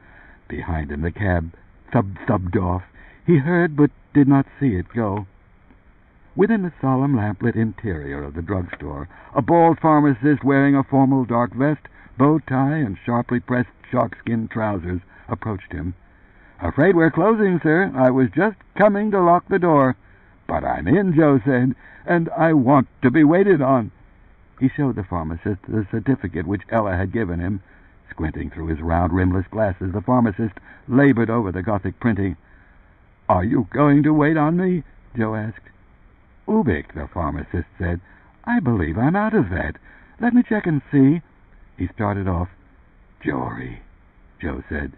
Behind him the cab thubbed off. He heard but did not see it go. Within the solemn lamp-lit interior of the drugstore, a bald pharmacist wearing a formal dark vest, bow tie, and sharply pressed sharkskin trousers approached him. Afraid we're closing, sir. I was just coming to lock the door. But I'm in, Joe said, and I want to be waited on. He showed the pharmacist the certificate which Ella had given him. Squinting through his round rimless glasses, the pharmacist labored over the Gothic printing. Are you going to wait on me? Joe asked. Ubik, the pharmacist said. I believe I'm out of that. Let me check and see. He started off. Jory, Joe said.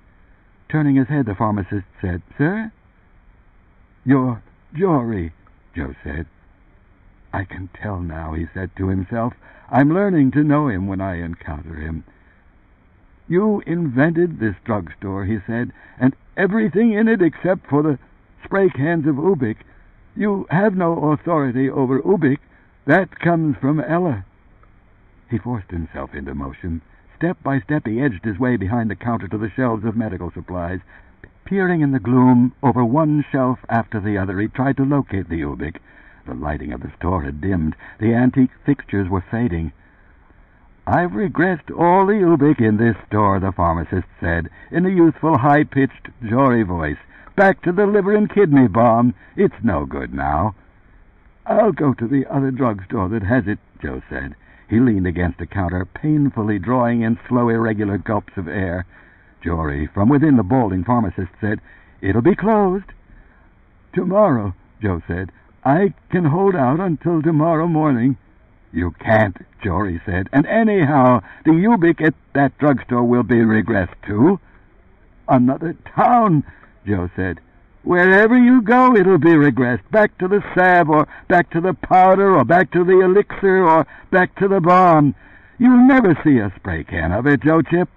Turning his head, the pharmacist said, Sir? You're Jory, Joe said. I can tell now, he said to himself. I'm learning to know him when I encounter him. You invented this drugstore, he said, and everything in it except for the spray cans of Ubik. You have no authority over Ubik. That comes from Ella. He forced himself into motion. Step by step he edged his way behind the counter to the shelves of medical supplies. Peering in the gloom over one shelf after the other, he tried to locate the Ubik. The lighting of the store had dimmed. The antique fixtures were fading. I've regressed all the Ubik in this store, the pharmacist said, in a youthful, high-pitched, Jory voice. Back to the liver and kidney balm. It's no good now. I'll go to the other drugstore that has it, Joe said. He leaned against a counter, painfully drawing in slow, irregular gulps of air. Jory, from within the balding pharmacist, said, It'll be closed. Tomorrow, Joe said. I can hold out until tomorrow morning. You can't, Jory said. And anyhow, the Ubik at that drugstore will be regressed too. Another town, Joe said. Wherever you go, it'll be regressed. Back to the salve, or back to the powder, or back to the elixir, or back to the balm. You'll never see a spray can of it, Joe Chip.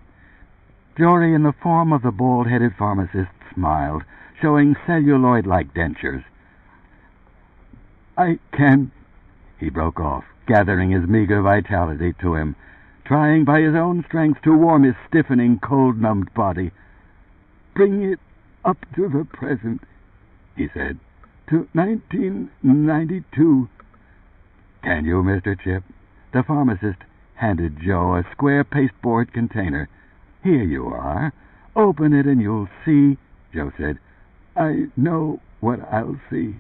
Jory, in the form of the bald-headed pharmacist, smiled, showing celluloid-like dentures. I can... He broke off, gathering his meager vitality to him, trying by his own strength to warm his stiffening, cold-numbed body. Bring it up to the present, he said, to 1992. Can you, Mr. Chip? The pharmacist handed Joe a square pasteboard container. Here you are. Open it and you'll see, Joe said. I know what I'll see.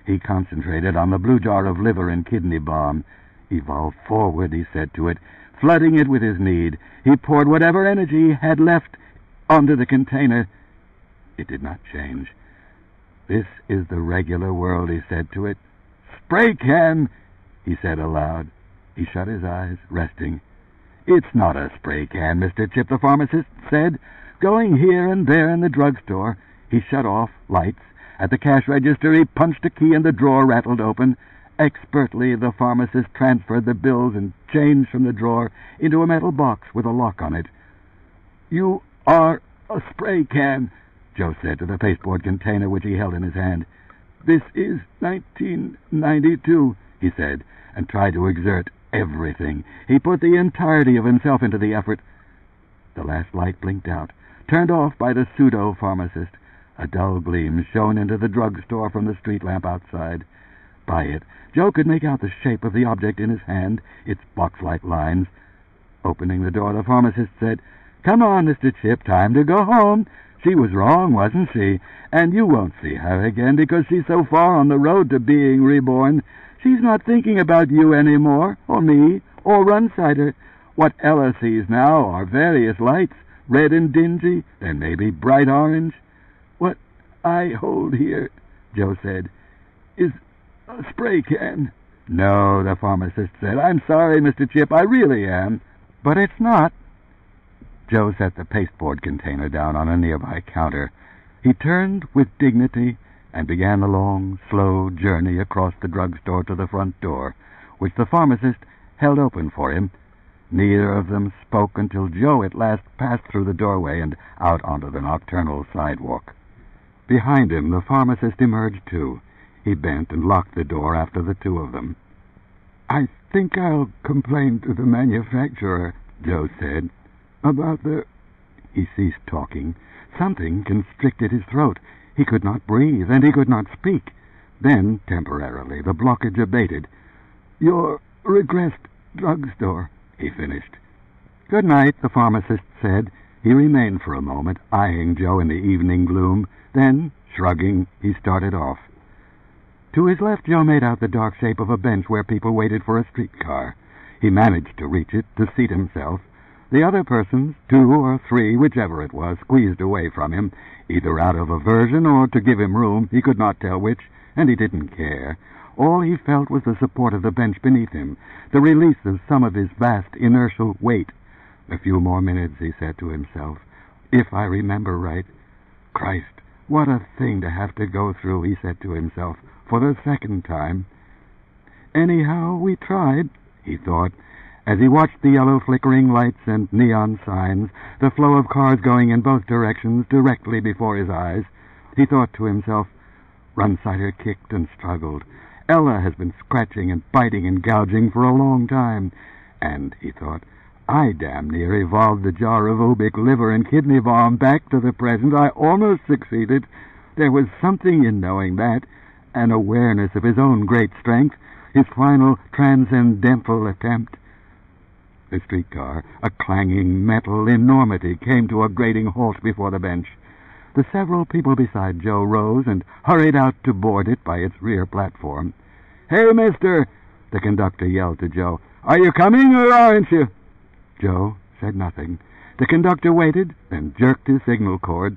He concentrated on the blue jar of liver and kidney balm. Evolve forward, he said to it, flooding it with his need. He poured whatever energy he had left onto the container. It did not change. This is the regular world, he said to it. Spray can, he said aloud. He shut his eyes, resting. It's not a spray can, Mr. Chip, the pharmacist said. Going here and there in the drugstore, he shut off lights. At the cash register, he punched a key and the drawer rattled open. Expertly, the pharmacist transferred the bills and change from the drawer into a metal box with a lock on it. You are a spray can, Joe said to the pasteboard container which he held in his hand. This is 1992, he said, and tried to exert everything. He put the entirety of himself into the effort. The last light blinked out, turned off by the pseudo-pharmacist. A dull gleam shone into the drugstore from the street lamp outside. By it, Joe could make out the shape of the object in his hand, its box-like lines. Opening the door, the pharmacist said, Come on, Mr. Chip, time to go home. She was wrong, wasn't she? And you won't see her again because she's so far on the road to being reborn. She's not thinking about you anymore, or me, or Runsider. What Ella sees now are various lights, red and dingy, then maybe bright orange. What I hold here, Joe said, is a spray can. No, the pharmacist said. I'm sorry, Mr. Chip, I really am. But it's not. Joe set the pasteboard container down on a nearby counter. He turned with dignity and began the long, slow journey across the drugstore to the front door, which the pharmacist held open for him. Neither of them spoke until Joe at last passed through the doorway and out onto the nocturnal sidewalk. Behind him, the pharmacist emerged too. He bent and locked the door after the two of them. I think I'll complain to the manufacturer, Joe said, about the... He ceased talking. Something constricted his throat. He could not breathe, and he could not speak. Then, temporarily, the blockage abated. Your regressed drugstore, he finished. Good night, the pharmacist said. He remained for a moment, eyeing Joe in the evening gloom. Then, shrugging, he started off. To his left, Joe made out the dark shape of a bench where people waited for a streetcar. He managed to reach it, to seat himself. The other persons, 2 or 3, whichever it was, squeezed away from him, either out of aversion or to give him room. He could not tell which, and he didn't care. All he felt was the support of the bench beneath him, the release of some of his vast inertial weight. A few more minutes, he said to himself. If I remember right. Christ, what a thing to have to go through, he said to himself, for the second time. Anyhow, we tried, he thought, as he watched the yellow flickering lights and neon signs, the flow of cars going in both directions directly before his eyes. He thought to himself, Runsider kicked and struggled. Ella has been scratching and biting and gouging for a long time. And, he thought, I damn near evolved the jar of Ubik liver and kidney balm back to the present. I almost succeeded. There was something in knowing that, an awareness of his own great strength, his final transcendental attempt. The streetcar, a clanging metal enormity, came to a grating halt before the bench. The several people beside Joe rose and hurried out to board it by its rear platform. Hey, mister, the conductor yelled to Joe. Are you coming or aren't you? Joe said nothing. The conductor waited, then jerked his signal cord.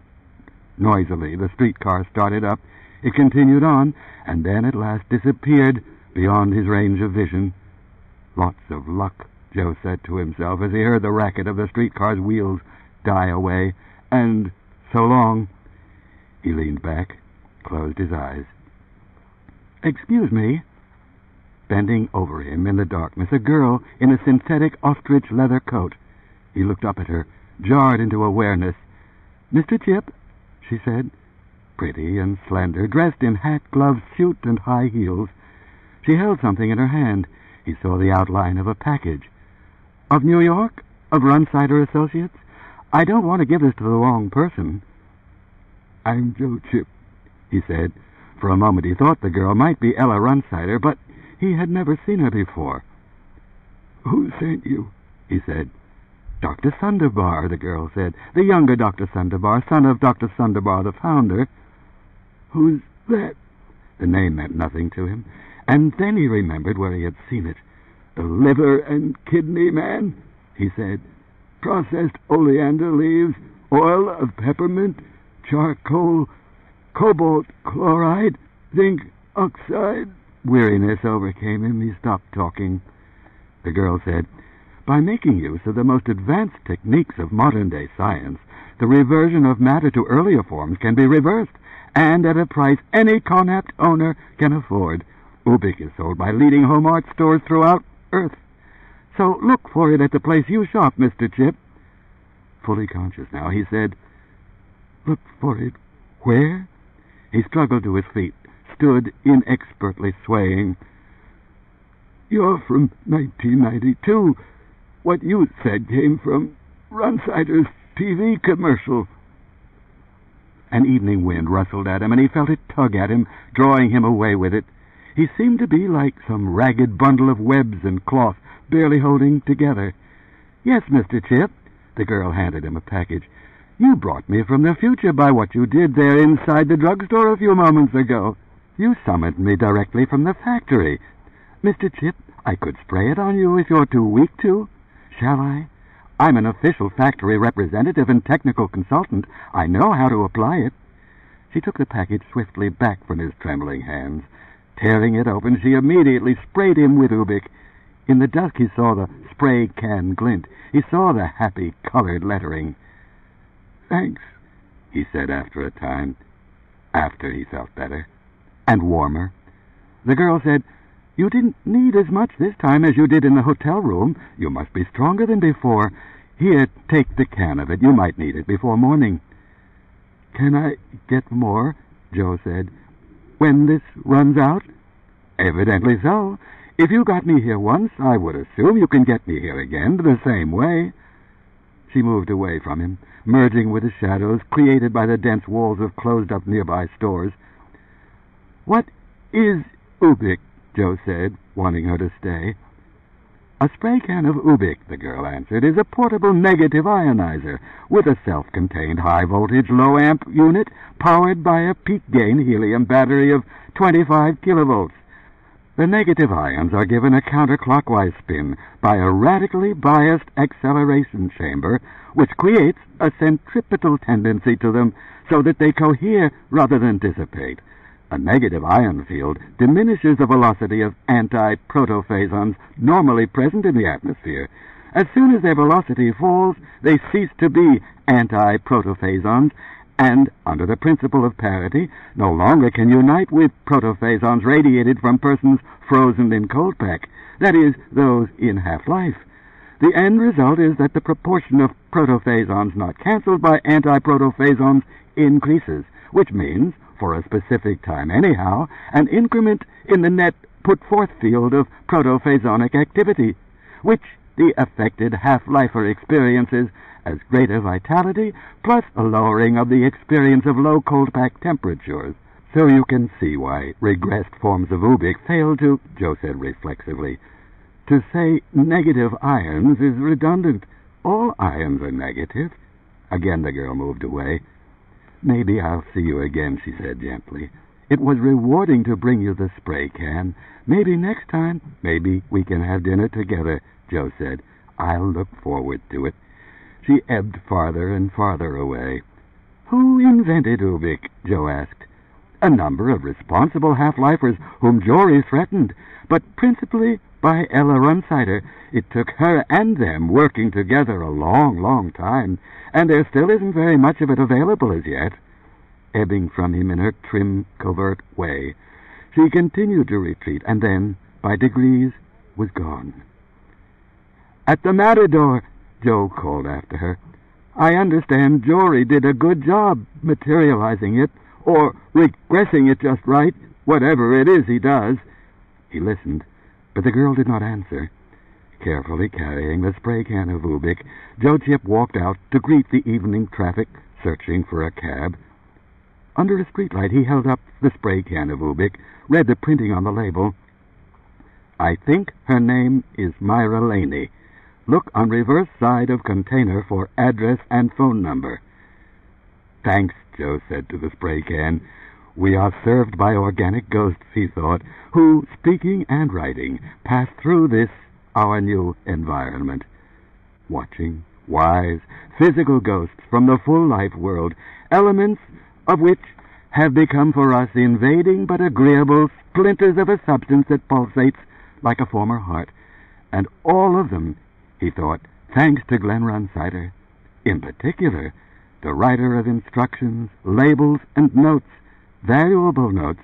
Noisily, the streetcar started up. It continued on, and then at last disappeared beyond his range of vision. Lots of luck, Joe said to himself as he heard the racket of the streetcar's wheels die away. And so long. He leaned back, closed his eyes. Excuse me. Bending over him in the darkness, a girl in a synthetic ostrich leather coat. He looked up at her, jarred into awareness. Mr. Chip, she said, pretty and slender, dressed in hat, gloves, suit, and high heels. She held something in her hand. He saw the outline of a package. Of New York? Of Runsider Associates? I don't want to give this to the wrong person. I'm Joe Chip, he said. For a moment he thought the girl might be Ella Runsider, but he had never seen her before. Who sent you? He said. Dr. Sunderbar, the girl said. The younger Dr. Sunderbar, son of Dr. Sunderbar, the founder. Who's that? The name meant nothing to him. And then he remembered where he had seen it. The liver and kidney man, he said. Processed oleander leaves, oil of peppermint, charcoal, cobalt chloride, zinc oxide. Weariness overcame him. He stopped talking. The girl said, by making use of the most advanced techniques of modern-day science, the reversion of matter to earlier forms can be reversed, and at a price any Connacht owner can afford. Ubik is sold by leading home art stores throughout Earth. So look for it at the place you shop, Mr. Chip. Fully conscious now, he said, Look for it where? He struggled to his feet, stood inexpertly swaying. You're from 1992. What you said came from Runsider's TV commercial. An evening wind rustled at him, and he felt it tug at him, drawing him away with it. He seemed to be like some ragged bundle of webs and cloth, barely holding together. Yes, Mr. Chip, the girl handed him a package. You brought me from the future by what you did there inside the drugstore a few moments ago. You summoned me directly from the factory. Mr. Chip, I could spray it on you if you're too weak to. Shall I? I'm an official factory representative and technical consultant. I know how to apply it. She took the package swiftly back from his trembling hands. Tearing it open, she immediately sprayed him with Ubik. In the dusk he saw the spray can glint. He saw the happy, colored lettering. "Thanks," he said after a time, after he felt better, and warmer. The girl said, "You didn't need as much this time as you did in the hotel room. You must be stronger than before. Here, take the can of it. You might need it before morning." "Can I get more?" Joe said. "When this runs out?" "Evidently so. If you got me here once, I would assume you can get me here again the same way." She moved away from him, merging with the shadows created by the dense walls of closed-up nearby stores. "What is Ubik?" Joe said, wanting her to stay. "A spray can of Ubik," the girl answered, "is a portable negative ionizer with a self-contained high-voltage low-amp unit powered by a peak-gain helium battery of 25 kilovolts. The negative ions are given a counterclockwise spin by a radically biased acceleration chamber, which creates a centripetal tendency to them so that they cohere rather than dissipate. A negative ion field diminishes the velocity of anti-protophasons normally present in the atmosphere. As soon as their velocity falls, they cease to be anti-protophasons, and, under the principle of parity, no longer can unite with protophasons radiated from persons frozen in cold pack, that is, those in half-life. The end result is that the proportion of protophasons not cancelled by anti-protophasons increases, which means, for a specific time anyhow, an increment in the net put-forth field of protophasonic activity, which the affected half-lifer experiences as greater vitality, plus a lowering of the experience of low cold pack temperatures. So you can see why regressed forms of Ubik fail to, Joe said reflexively. To say negative ions is redundant. All ions are negative. Again the girl moved away. "Maybe I'll see you again," she said gently. "It was rewarding to bring you the spray can. Maybe next time, maybe we can have dinner together," Joe said. "I'll look forward to it." She ebbed farther and farther away. "Who invented Ubik?" Joe asked. "A number of responsible half-lifers whom Jory threatened, but principally by Ella Runsider. It took her and them working together a long, long time, and there still isn't very much of it available as yet." Ebbing from him in her trim, covert way, she continued to retreat, and then, by degrees, was gone. "At the Matador," Joe called after her. "I understand Jory did a good job materializing it, or regressing it just right, whatever it is he does." He listened, but the girl did not answer. Carefully carrying the spray can of Ubik, Joe Chip walked out to greet the evening traffic, searching for a cab. Under a streetlight, he held up the spray can of Ubik, read the printing on the label. "I think her name is Myra Laney. Look on reverse side of container for address and phone number." "Thanks," Joe said to the spray can. "We are served by organic ghosts," he thought, who, speaking and writing, pass through this, our new environment. Watching, wise, physical ghosts from the full life world, elements of which have become for us invading but agreeable splinters of a substance that pulsates like a former heart. And all of them, he thought, thanks to Glenn Runsider. In particular, the writer of instructions, labels, and notes, valuable notes.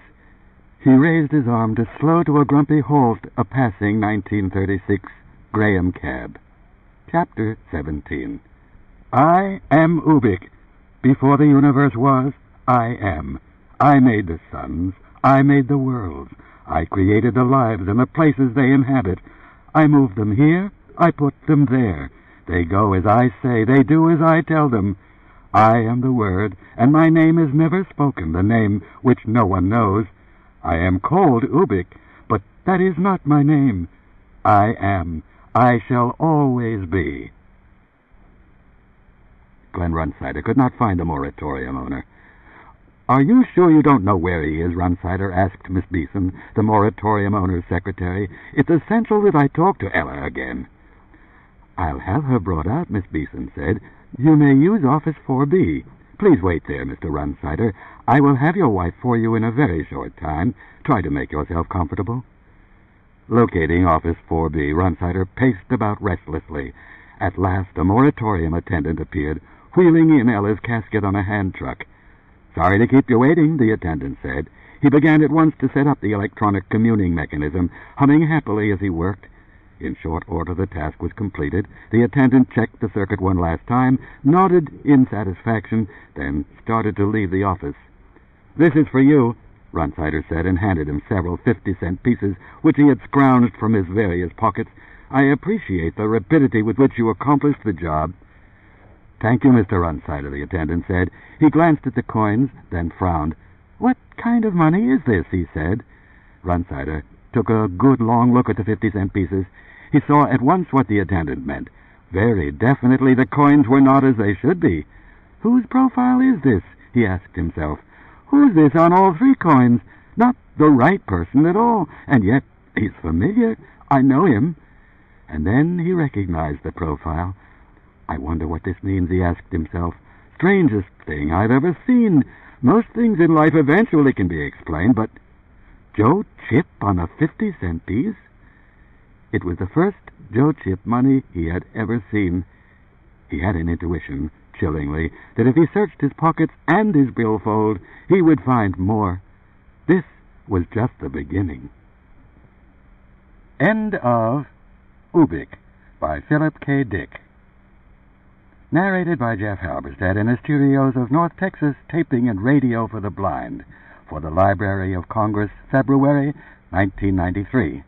He raised his arm to slow to a grumpy halt a passing 1936 Graham cab. Chapter 17. I am Ubik. Before the universe was, I am. I made the suns. I made the worlds. I created the lives and the places they inhabit. I move them here. I put them there. They go as I say. They do as I tell them. I am the Word, and my name is never spoken, the name which no one knows. I am called Ubik, but that is not my name. I am. I shall always be. Glenn Runsider could not find the moratorium owner. "Are you sure you don't know where he is?" Runsider asked Miss Beeson, the moratorium owner's secretary. "It's essential that I talk to Ella again." "I'll have her brought out," Miss Beeson said. "You may use office 4B. Please wait there, Mr. Runsider. I will have your wife for you in a very short time. Try to make yourself comfortable." Locating office 4B, Runsider paced about restlessly. At last a moratorium attendant appeared, wheeling in Ella's casket on a hand truck. "Sorry to keep you waiting," the attendant said. He began at once to set up the electronic communing mechanism, humming happily as he worked. In short order the task was completed. The attendant checked the circuit one last time, nodded in satisfaction, then started to leave the office. "This is for you," Runsider said, and handed him several 50-cent pieces which he had scrounged from his various pockets. "I appreciate the rapidity with which you accomplished the job." "Thank you, Mr. Runsider," the attendant said. He glanced at the coins, then frowned. "What kind of money is this?" he said. Runsider took a good long look at the 50-cent pieces. He saw at once what the attendant meant. Very definitely the coins were not as they should be. "Whose profile is this?" he asked himself. "Who's this on all three coins? Not the right person at all, and yet he's familiar. I know him." And then he recognized the profile. "I wonder what this means," he asked himself. "Strangest thing I've ever seen. Most things in life eventually can be explained, but Joe Chip on a 50-cent piece?" It was the first Joe Chip money he had ever seen. He had an intuition, chillingly, that if he searched his pockets and his billfold, he would find more. This was just the beginning. End of Ubik by Philip K. Dick. Narrated by Jeff Halberstadt in the studios of North Texas Taping and Radio for the Blind, for the Library of Congress, February 1993.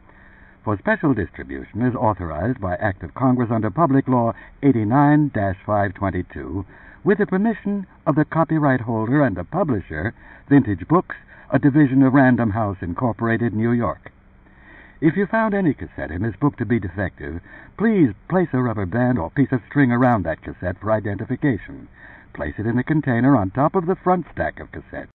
For special distribution is authorized by Act of Congress under Public Law 89-522, with the permission of the copyright holder and the publisher, Vintage Books, a division of Random House Incorporated, New York. If you found any cassette in this book to be defective, please place a rubber band or piece of string around that cassette for identification. Place it in a container on top of the front stack of cassettes.